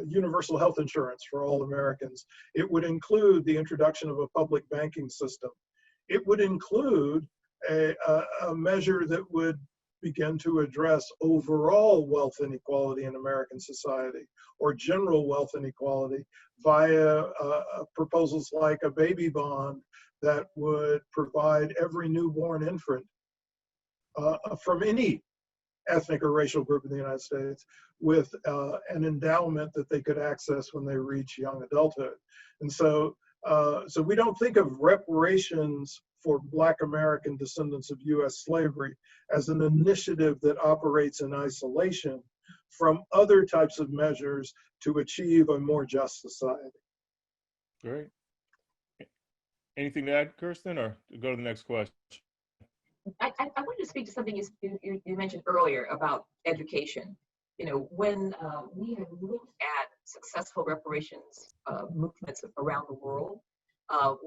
universal health insurance for all Americans. It would include the introduction of a public banking system. It would include a measure that would begin to address overall wealth inequality in American society, or general wealth inequality via proposals like a baby bond that would provide every newborn infant from any ethnic or racial group in the United States with an endowment that they could access when they reach young adulthood. And so, so we don't think of reparations for Black American descendants of US slavery as an initiative that operates in isolation from other types of measures to achieve a more just society. Great. Anything to add, Kirsten, or go to the next question? I wanted to speak to something you mentioned earlier about education. You know, when we have looked at successful reparations movements around the world,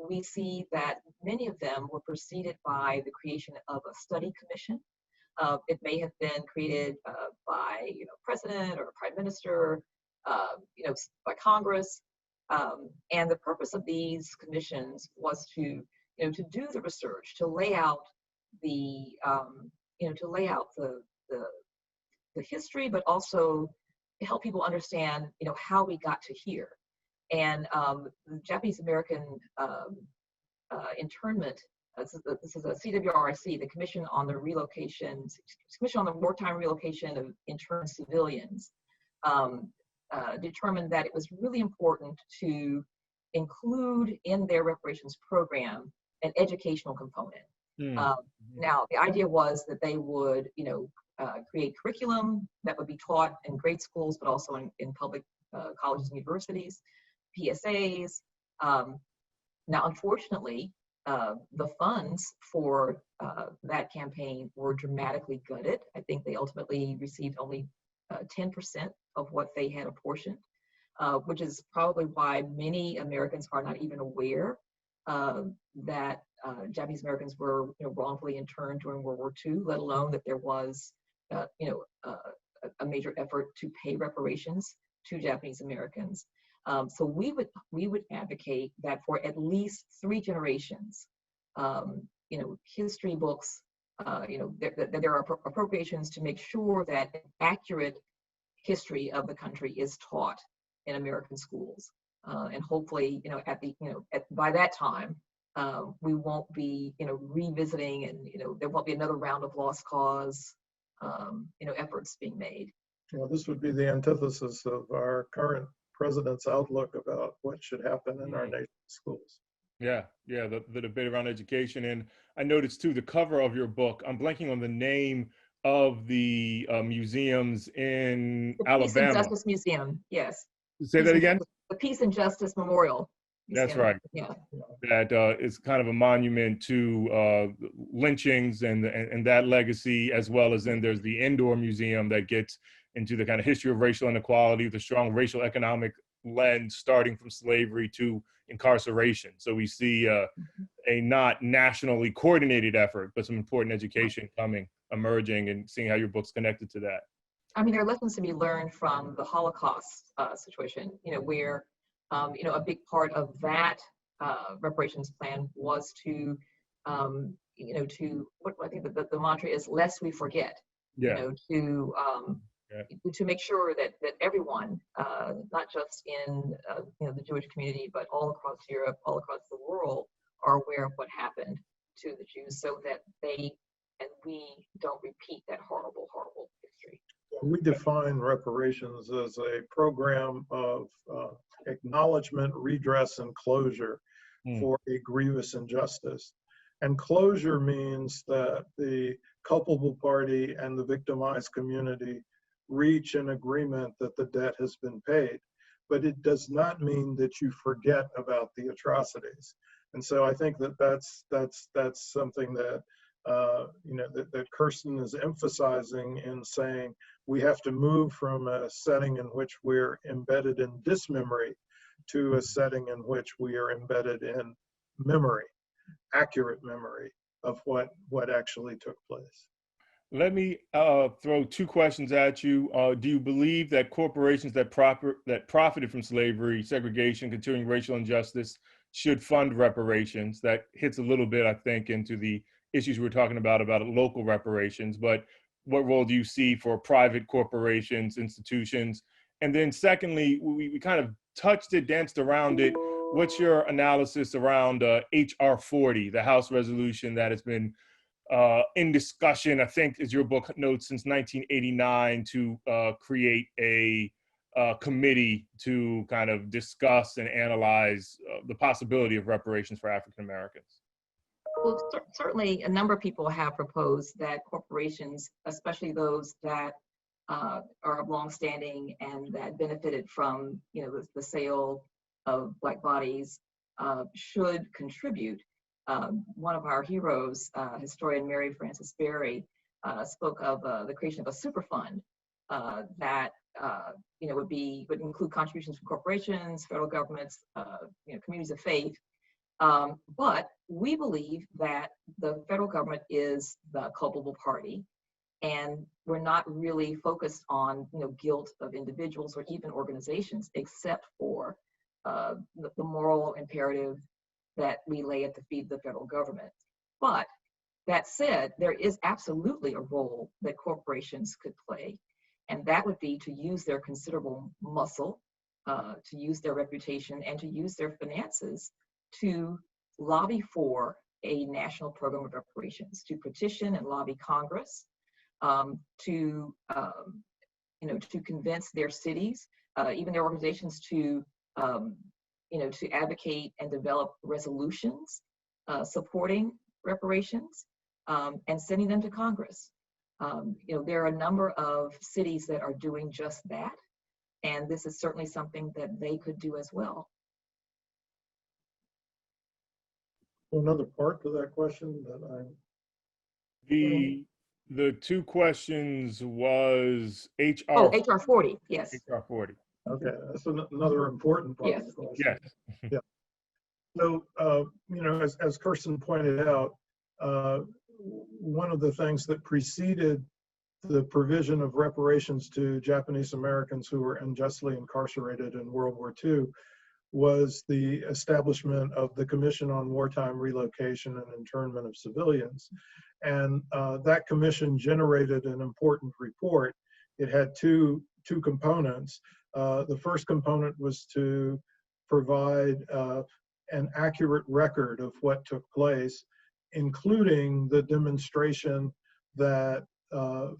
we see that many of them were preceded by the creation of a study commission. It may have been created by president or prime minister, by Congress, and the purpose of these commissions was to do the research, to lay out the the history, but also to help people understand how we got to here. And the Japanese American internment, this is a CWRC, the Commission on the Wartime Relocation of Interned Civilians, determined that it was really important to include in their reparations program an educational component. Now, the idea was that they would, create curriculum that would be taught in grade schools, but also in public colleges and universities, PSAs. Now, unfortunately, the funds for that campaign were dramatically gutted. I think they ultimately received only 10% of what they had apportioned, which is probably why many Americans are not even aware that Japanese Americans were wrongfully interned during World War II, let alone that there was a major effort to pay reparations to Japanese Americans. So we would advocate that for at least 3 generations, history books, that there are appropriations to make sure that accurate history of the country is taught in American schools, and hopefully, by that time, we won't be, revisiting, and there won't be another round of lost cause, efforts being made. Well, this would be the antithesis of our current president's outlook about what should happen in our nation's schools. Yeah, the debate around education. And I noticed too, the cover of your book, I'm blanking on the name of the museums in Alabama. Peace and Justice Museum, yes. Say that again? The Peace and Justice Memorial Museum. That's right. Yeah. That is kind of a monument to lynchings and that legacy, as well as then there's the indoor museum that gets into the kind of history of racial inequality with a strong racial economic lens, starting from slavery to incarceration. So we see a not nationally coordinated effort, but some important education emerging, and seeing how your book's connected to that. I mean, there are lessons to be learned from the Holocaust situation, where, a big part of that reparations plan was to, what I think the mantra is, lest we forget, to make sure that everyone, not just in the Jewish community, but all across Europe, all across the world, are aware of what happened to the Jews, so that they and we don't repeat that horrible, horrible history. We define reparations as a program of acknowledgement, redress, and closure for a grievous injustice. And closure means that the culpable party and the victimized community reach an agreement that the debt has been paid. But it does not mean that you forget about the atrocities. And so I think that that's something that that Kirsten is emphasizing in saying we have to move from a setting in which we're embedded in dismemory to a setting in which we are embedded in memory, accurate memory of what actually took place. Let me throw 2 questions at you. Do you believe that corporations that profited from slavery, segregation, continuing racial injustice should fund reparations? That hits a little bit, I think, into the issues we were talking about local reparations, but what role do you see for private corporations, institutions? And then secondly, we kind of touched it, danced around it. What's your analysis around HR 40, the House resolution that has been in discussion, I think, as your book notes, since 1989 to create a committee to kind of discuss and analyze the possibility of reparations for African Americans? Well, certainly a number of people have proposed that corporations, especially those that are of longstanding and that benefited from, the sale of Black bodies, should contribute. One of our heroes, historian Mary Frances Berry, spoke of the creation of a super fund that would include contributions from corporations, federal governments, communities of faith. But we believe that the federal government is the culpable party, and we're not really focused on guilt of individuals or even organizations, except for the moral imperative that we lay at the feet of the federal government. But that said, there is absolutely a role that corporations could play, and that would be to use their considerable muscle, to use their reputation, and to use their finances to lobby for a national program of reparations, to petition and lobby Congress, to convince their cities, even their organizations, to advocate and develop resolutions supporting reparations, and sending them to Congress. There are a number of cities that are doing just that, and this is certainly something that they could do as well. Another part to that question that the two questions was HR. Oh, HR 40, yes. HR 40. Okay, that's another important part Yes. of the question. Yes. Yeah. So, as Kirsten pointed out, one of the things that preceded the provision of reparations to Japanese Americans who were unjustly incarcerated in World War II was the establishment of the Commission on Wartime Relocation and Internment of Civilians. And that commission generated an important report. It had two components. The first component was to provide an accurate record of what took place, including the demonstration that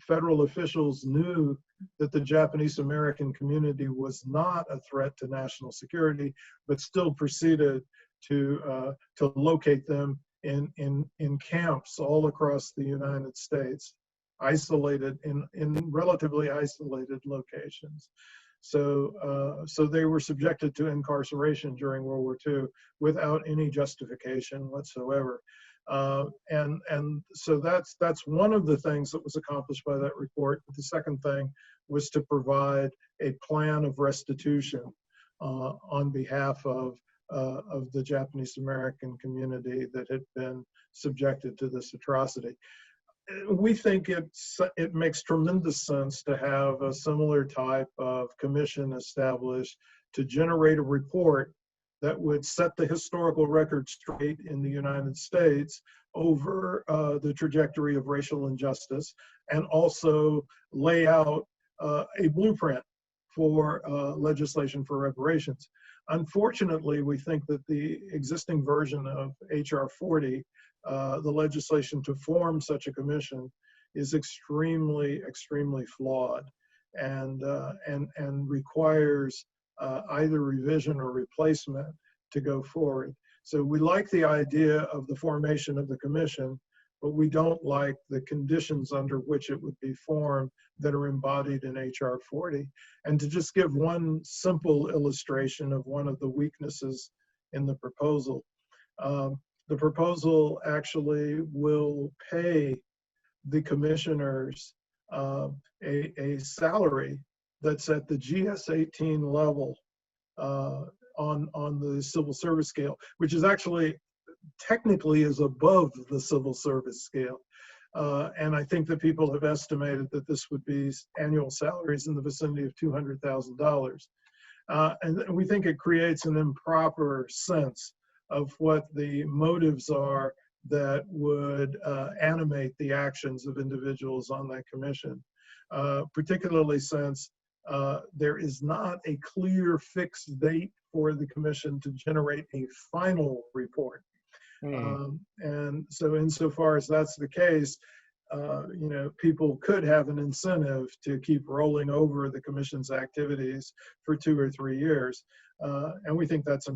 federal officials knew that the Japanese American community was not a threat to national security, but still proceeded to locate them in camps all across the United States, isolated in relatively isolated locations. So they were subjected to incarceration during World War II without any justification whatsoever. And so that's one of the things that was accomplished by that report. The second thing was to provide a plan of restitution on behalf of the Japanese American community that had been subjected to this atrocity. We think it makes tremendous sense to have a similar type of commission established to generate a report that would set the historical record straight in the United States over the trajectory of racial injustice, and also lay out a blueprint for legislation for reparations. Unfortunately, we think that the existing version of HR 40, the legislation to form such a commission, is extremely flawed, and requires either revision or replacement to go forward. So we like the idea of the formation of the commission, but we don't like the conditions under which it would be formed that are embodied in HR 40. And to just give one simple illustration of one of the weaknesses in the proposal actually will pay the commissioners a salary that's at the GS-18 level on the civil service scale, which is actually technically is above the civil service scale. And I think that people have estimated that this would be annual salaries in the vicinity of $200,000. And we think it creates an improper sense of what the motives are that would animate the actions of individuals on that commission, particularly since there is not a clear fixed date for the commission to generate a final report. And so insofar as that's the case, people could have an incentive to keep rolling over the commission's activities for 2 or 3 years, and we think that's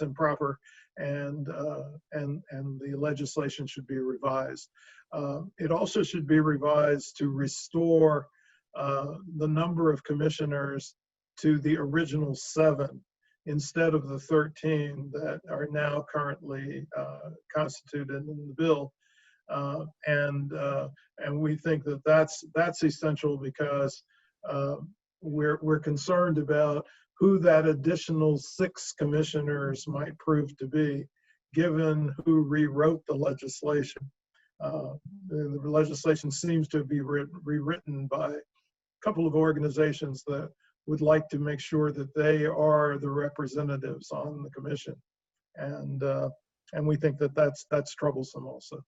improper, and the legislation should be revised. It also should be revised to restore the number of commissioners to the original 7 instead of the 13 that are now currently constituted in the bill. And we think that that's essential because we're concerned about who that additional 6 commissioners might prove to be, given who rewrote the legislation. The legislation seems to be rewritten by a couple of organizations that would like to make sure that they are the representatives on the commission, and we think that that's troublesome also.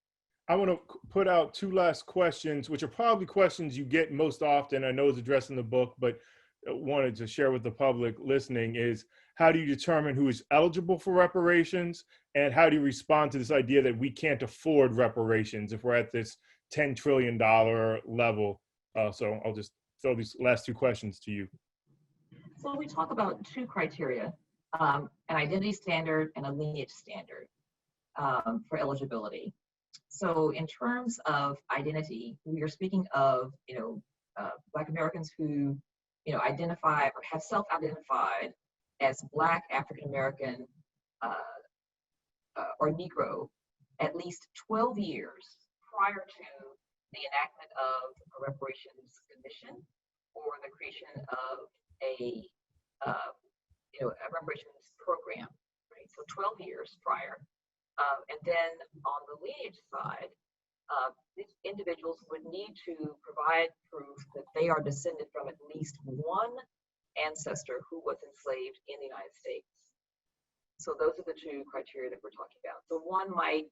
I want to put out 2 last questions, which are probably questions you get most often. I know it's addressed in the book, but wanted to share with the public listening is, how do you determine who is eligible for reparations? And how do you respond to this idea that we can't afford reparations if we're at this $10 trillion level? So I'll just throw these last 2 questions to you. So we talk about 2 criteria, an identity standard and a lineage standard for eligibility. So in terms of identity, we are speaking of, Black Americans who, identify or have self-identified as Black, African American, or Negro at least 12 years prior to the enactment of a reparations commission or the creation of a reparations program, right? So 12 years prior. And then on the lineage side, these individuals would need to provide proof that they are descended from at least one ancestor who was enslaved in the United States. So those are the 2 criteria that we're talking about. So one might,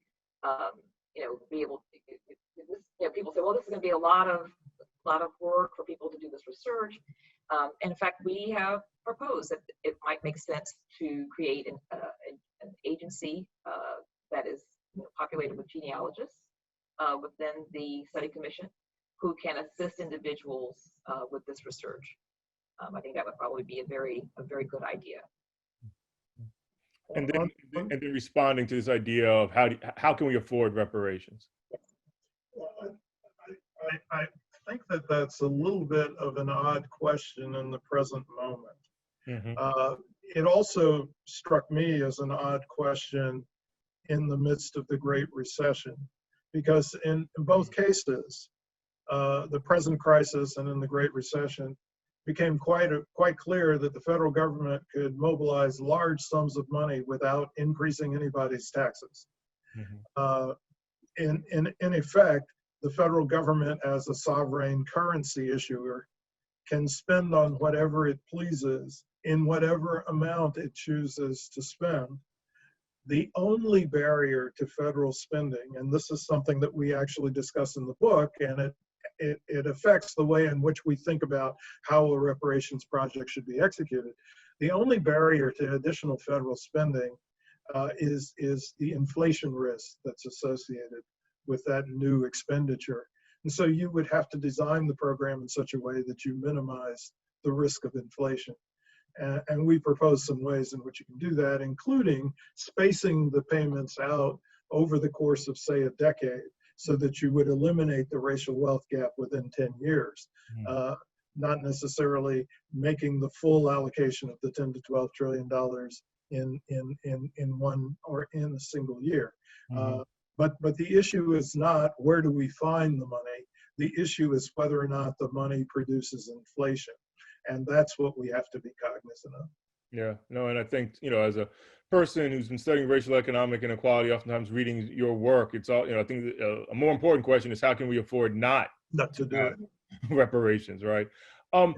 be able to, people say, well, this is going to be a lot of work for people to do this research. In fact, we have proposed that it might make sense to create an agency that is populated with genealogists within the study commission who can assist individuals with this research. I think that would probably be a very good idea. And then responding to this idea of how can we afford reparations? Well, I think that that's a little bit of an odd question in the present moment. Mm-hmm. It also struck me as an odd question in the midst of the Great Recession, because in both cases, the present crisis and in the Great Recession, became quite clear that the federal government could mobilize large sums of money without increasing anybody's taxes. Mm-hmm. In effect, the federal government as a sovereign currency issuer can spend on whatever it pleases in whatever amount it chooses to spend. The only barrier to federal spending, and this is something that we actually discuss in the book, and it affects the way in which we think about how a reparations project should be executed. The only barrier to additional federal spending is the inflation risk that's associated with that new expenditure. And so you would have to design the program in such a way that you minimize the risk of inflation. And we propose some ways in which you can do that, including spacing the payments out over the course of, say, a decade, so that you would eliminate the racial wealth gap within 10 years, not necessarily making the full allocation of the $10 to $12 trillion in one or in a single year. Mm-hmm. But the issue is not where do we find the money. The issue is whether or not the money produces inflation. And that's what we have to be cognizant of. Yeah, no, and I think, as a person who's been studying racial economic inequality, oftentimes reading your work, it's all, I think a more important question is how can we afford not to do it? Reparations, right? And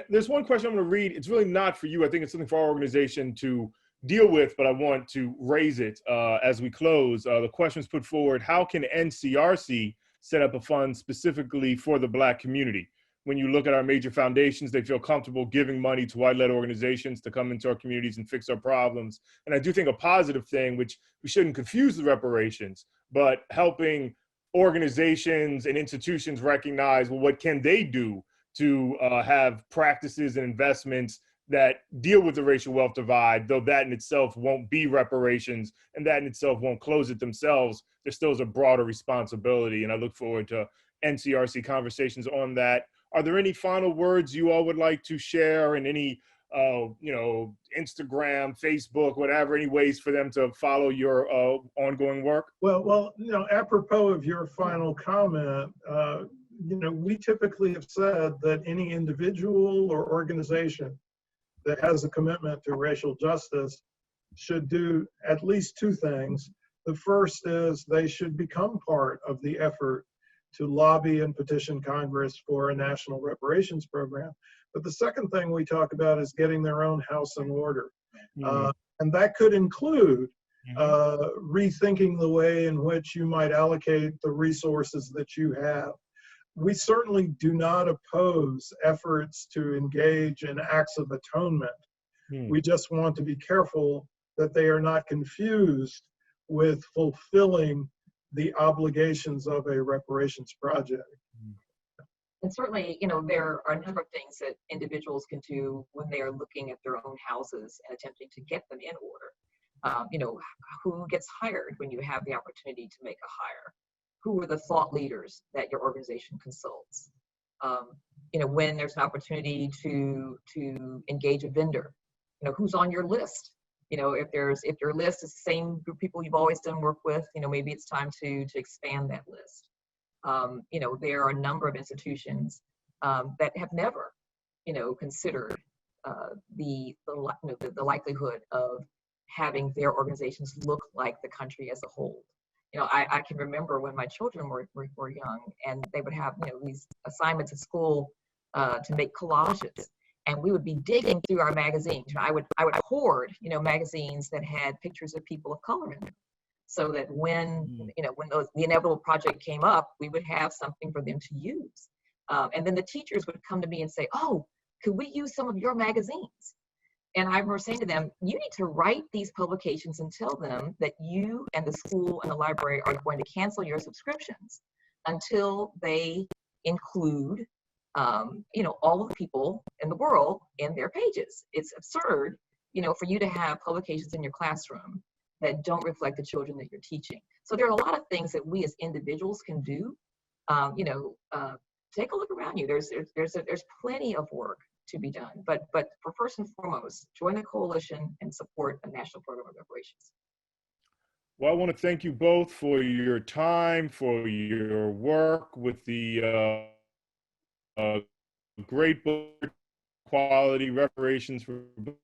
there's one question I'm going to read. It's really not for you. I think it's something for our organization to deal with, but I want to raise it as we close. The question was put forward: how can NCRC set up a fund specifically for the Black community? When you look at our major foundations, they feel comfortable giving money to white-led organizations to come into our communities and fix our problems. And I do think a positive thing, which we shouldn't confuse with reparations, but helping organizations and institutions recognize, well, what can they do to have practices and investments that deal with the racial wealth divide, though that in itself won't be reparations and that in itself won't close it themselves. There still is a broader responsibility, and I look forward to NCRC conversations on that. Are there any final words you all would like to share, and any, Instagram, Facebook, whatever, any ways for them to follow your ongoing work? Well, apropos of your final comment, we typically have said that any individual or organization that has a commitment to racial justice should do at least two things. The first is they should become part of the effort to lobby and petition Congress for a national reparations program. But the second thing we talk about is getting their own house in order. And that could include rethinking the way in which you might allocate the resources that you have. We certainly do not oppose efforts to engage in acts of atonement. We just want to be careful that they are not confused with fulfilling the obligations of a reparations project. And certainly, there are a number of things that individuals can do when they are looking at their own houses and attempting to get them in order. Who gets hired when you have the opportunity to make a hire? Who are the thought leaders that your organization consults? When there's an opportunity to engage a vendor, who's on your list? If your list is the same group of people you've always done work with, maybe it's time to expand that list. There are a number of institutions that have never, considered the likelihood of having their organizations look like the country as a whole. I can remember when my children were young, and they would have, these assignments at school to make collages, and we would be digging through our magazines. I would hoard, magazines that had pictures of people of color in them, so that when the inevitable project came up, we would have something for them to use. And then the teachers would come to me and say, "Oh, could we use some of your magazines?" And I remember saying to them, you need to write these publications and tell them that you and the school and the library are going to cancel your subscriptions until they include, all of the people in the world in their pages. It's absurd, for you to have publications in your classroom that don't reflect the children that you're teaching. So there are a lot of things that we as individuals can do. Take a look around you. There's plenty of work to be done, but for first and foremost, join the coalition and support a national program of reparations. Well, I want to thank you both for your time, for your work with the great book, Quality Reparations for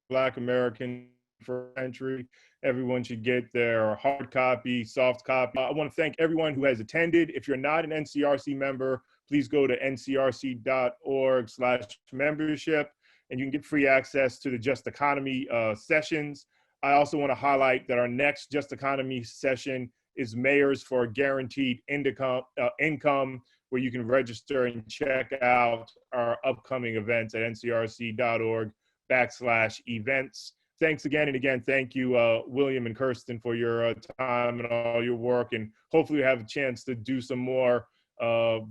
Black American for a Century. Everyone should get their hard copy, soft copy. I want to thank everyone who has attended. If you're not an NCRC member, please go to ncrc.org/membership, and you can get free access to the Just Economy sessions. I also want to highlight that our next Just Economy session is Mayors for a Guaranteed Income, where you can register and check out our upcoming events at ncrc.org/events. Thanks again and again. Thank you, William and Kirsten, for your time and all your work. And hopefully we have a chance to do some more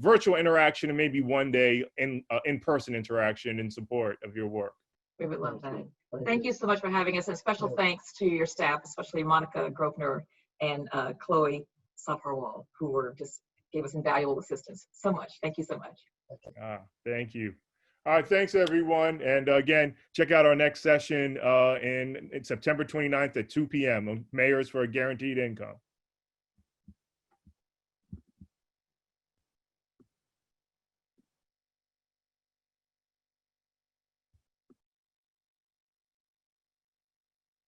virtual interaction and maybe one day in-person interaction in support of your work. We would love that. Thank you so much for having us, and special thanks to your staff, especially Monica Grosvenor and Chloe Safarwal, who gave us invaluable assistance. So much. Thank you so much. Thank you. All right, thanks everyone. And again, check out our next session in September 29th at 2 p.m. on Mayors for a Guaranteed Income.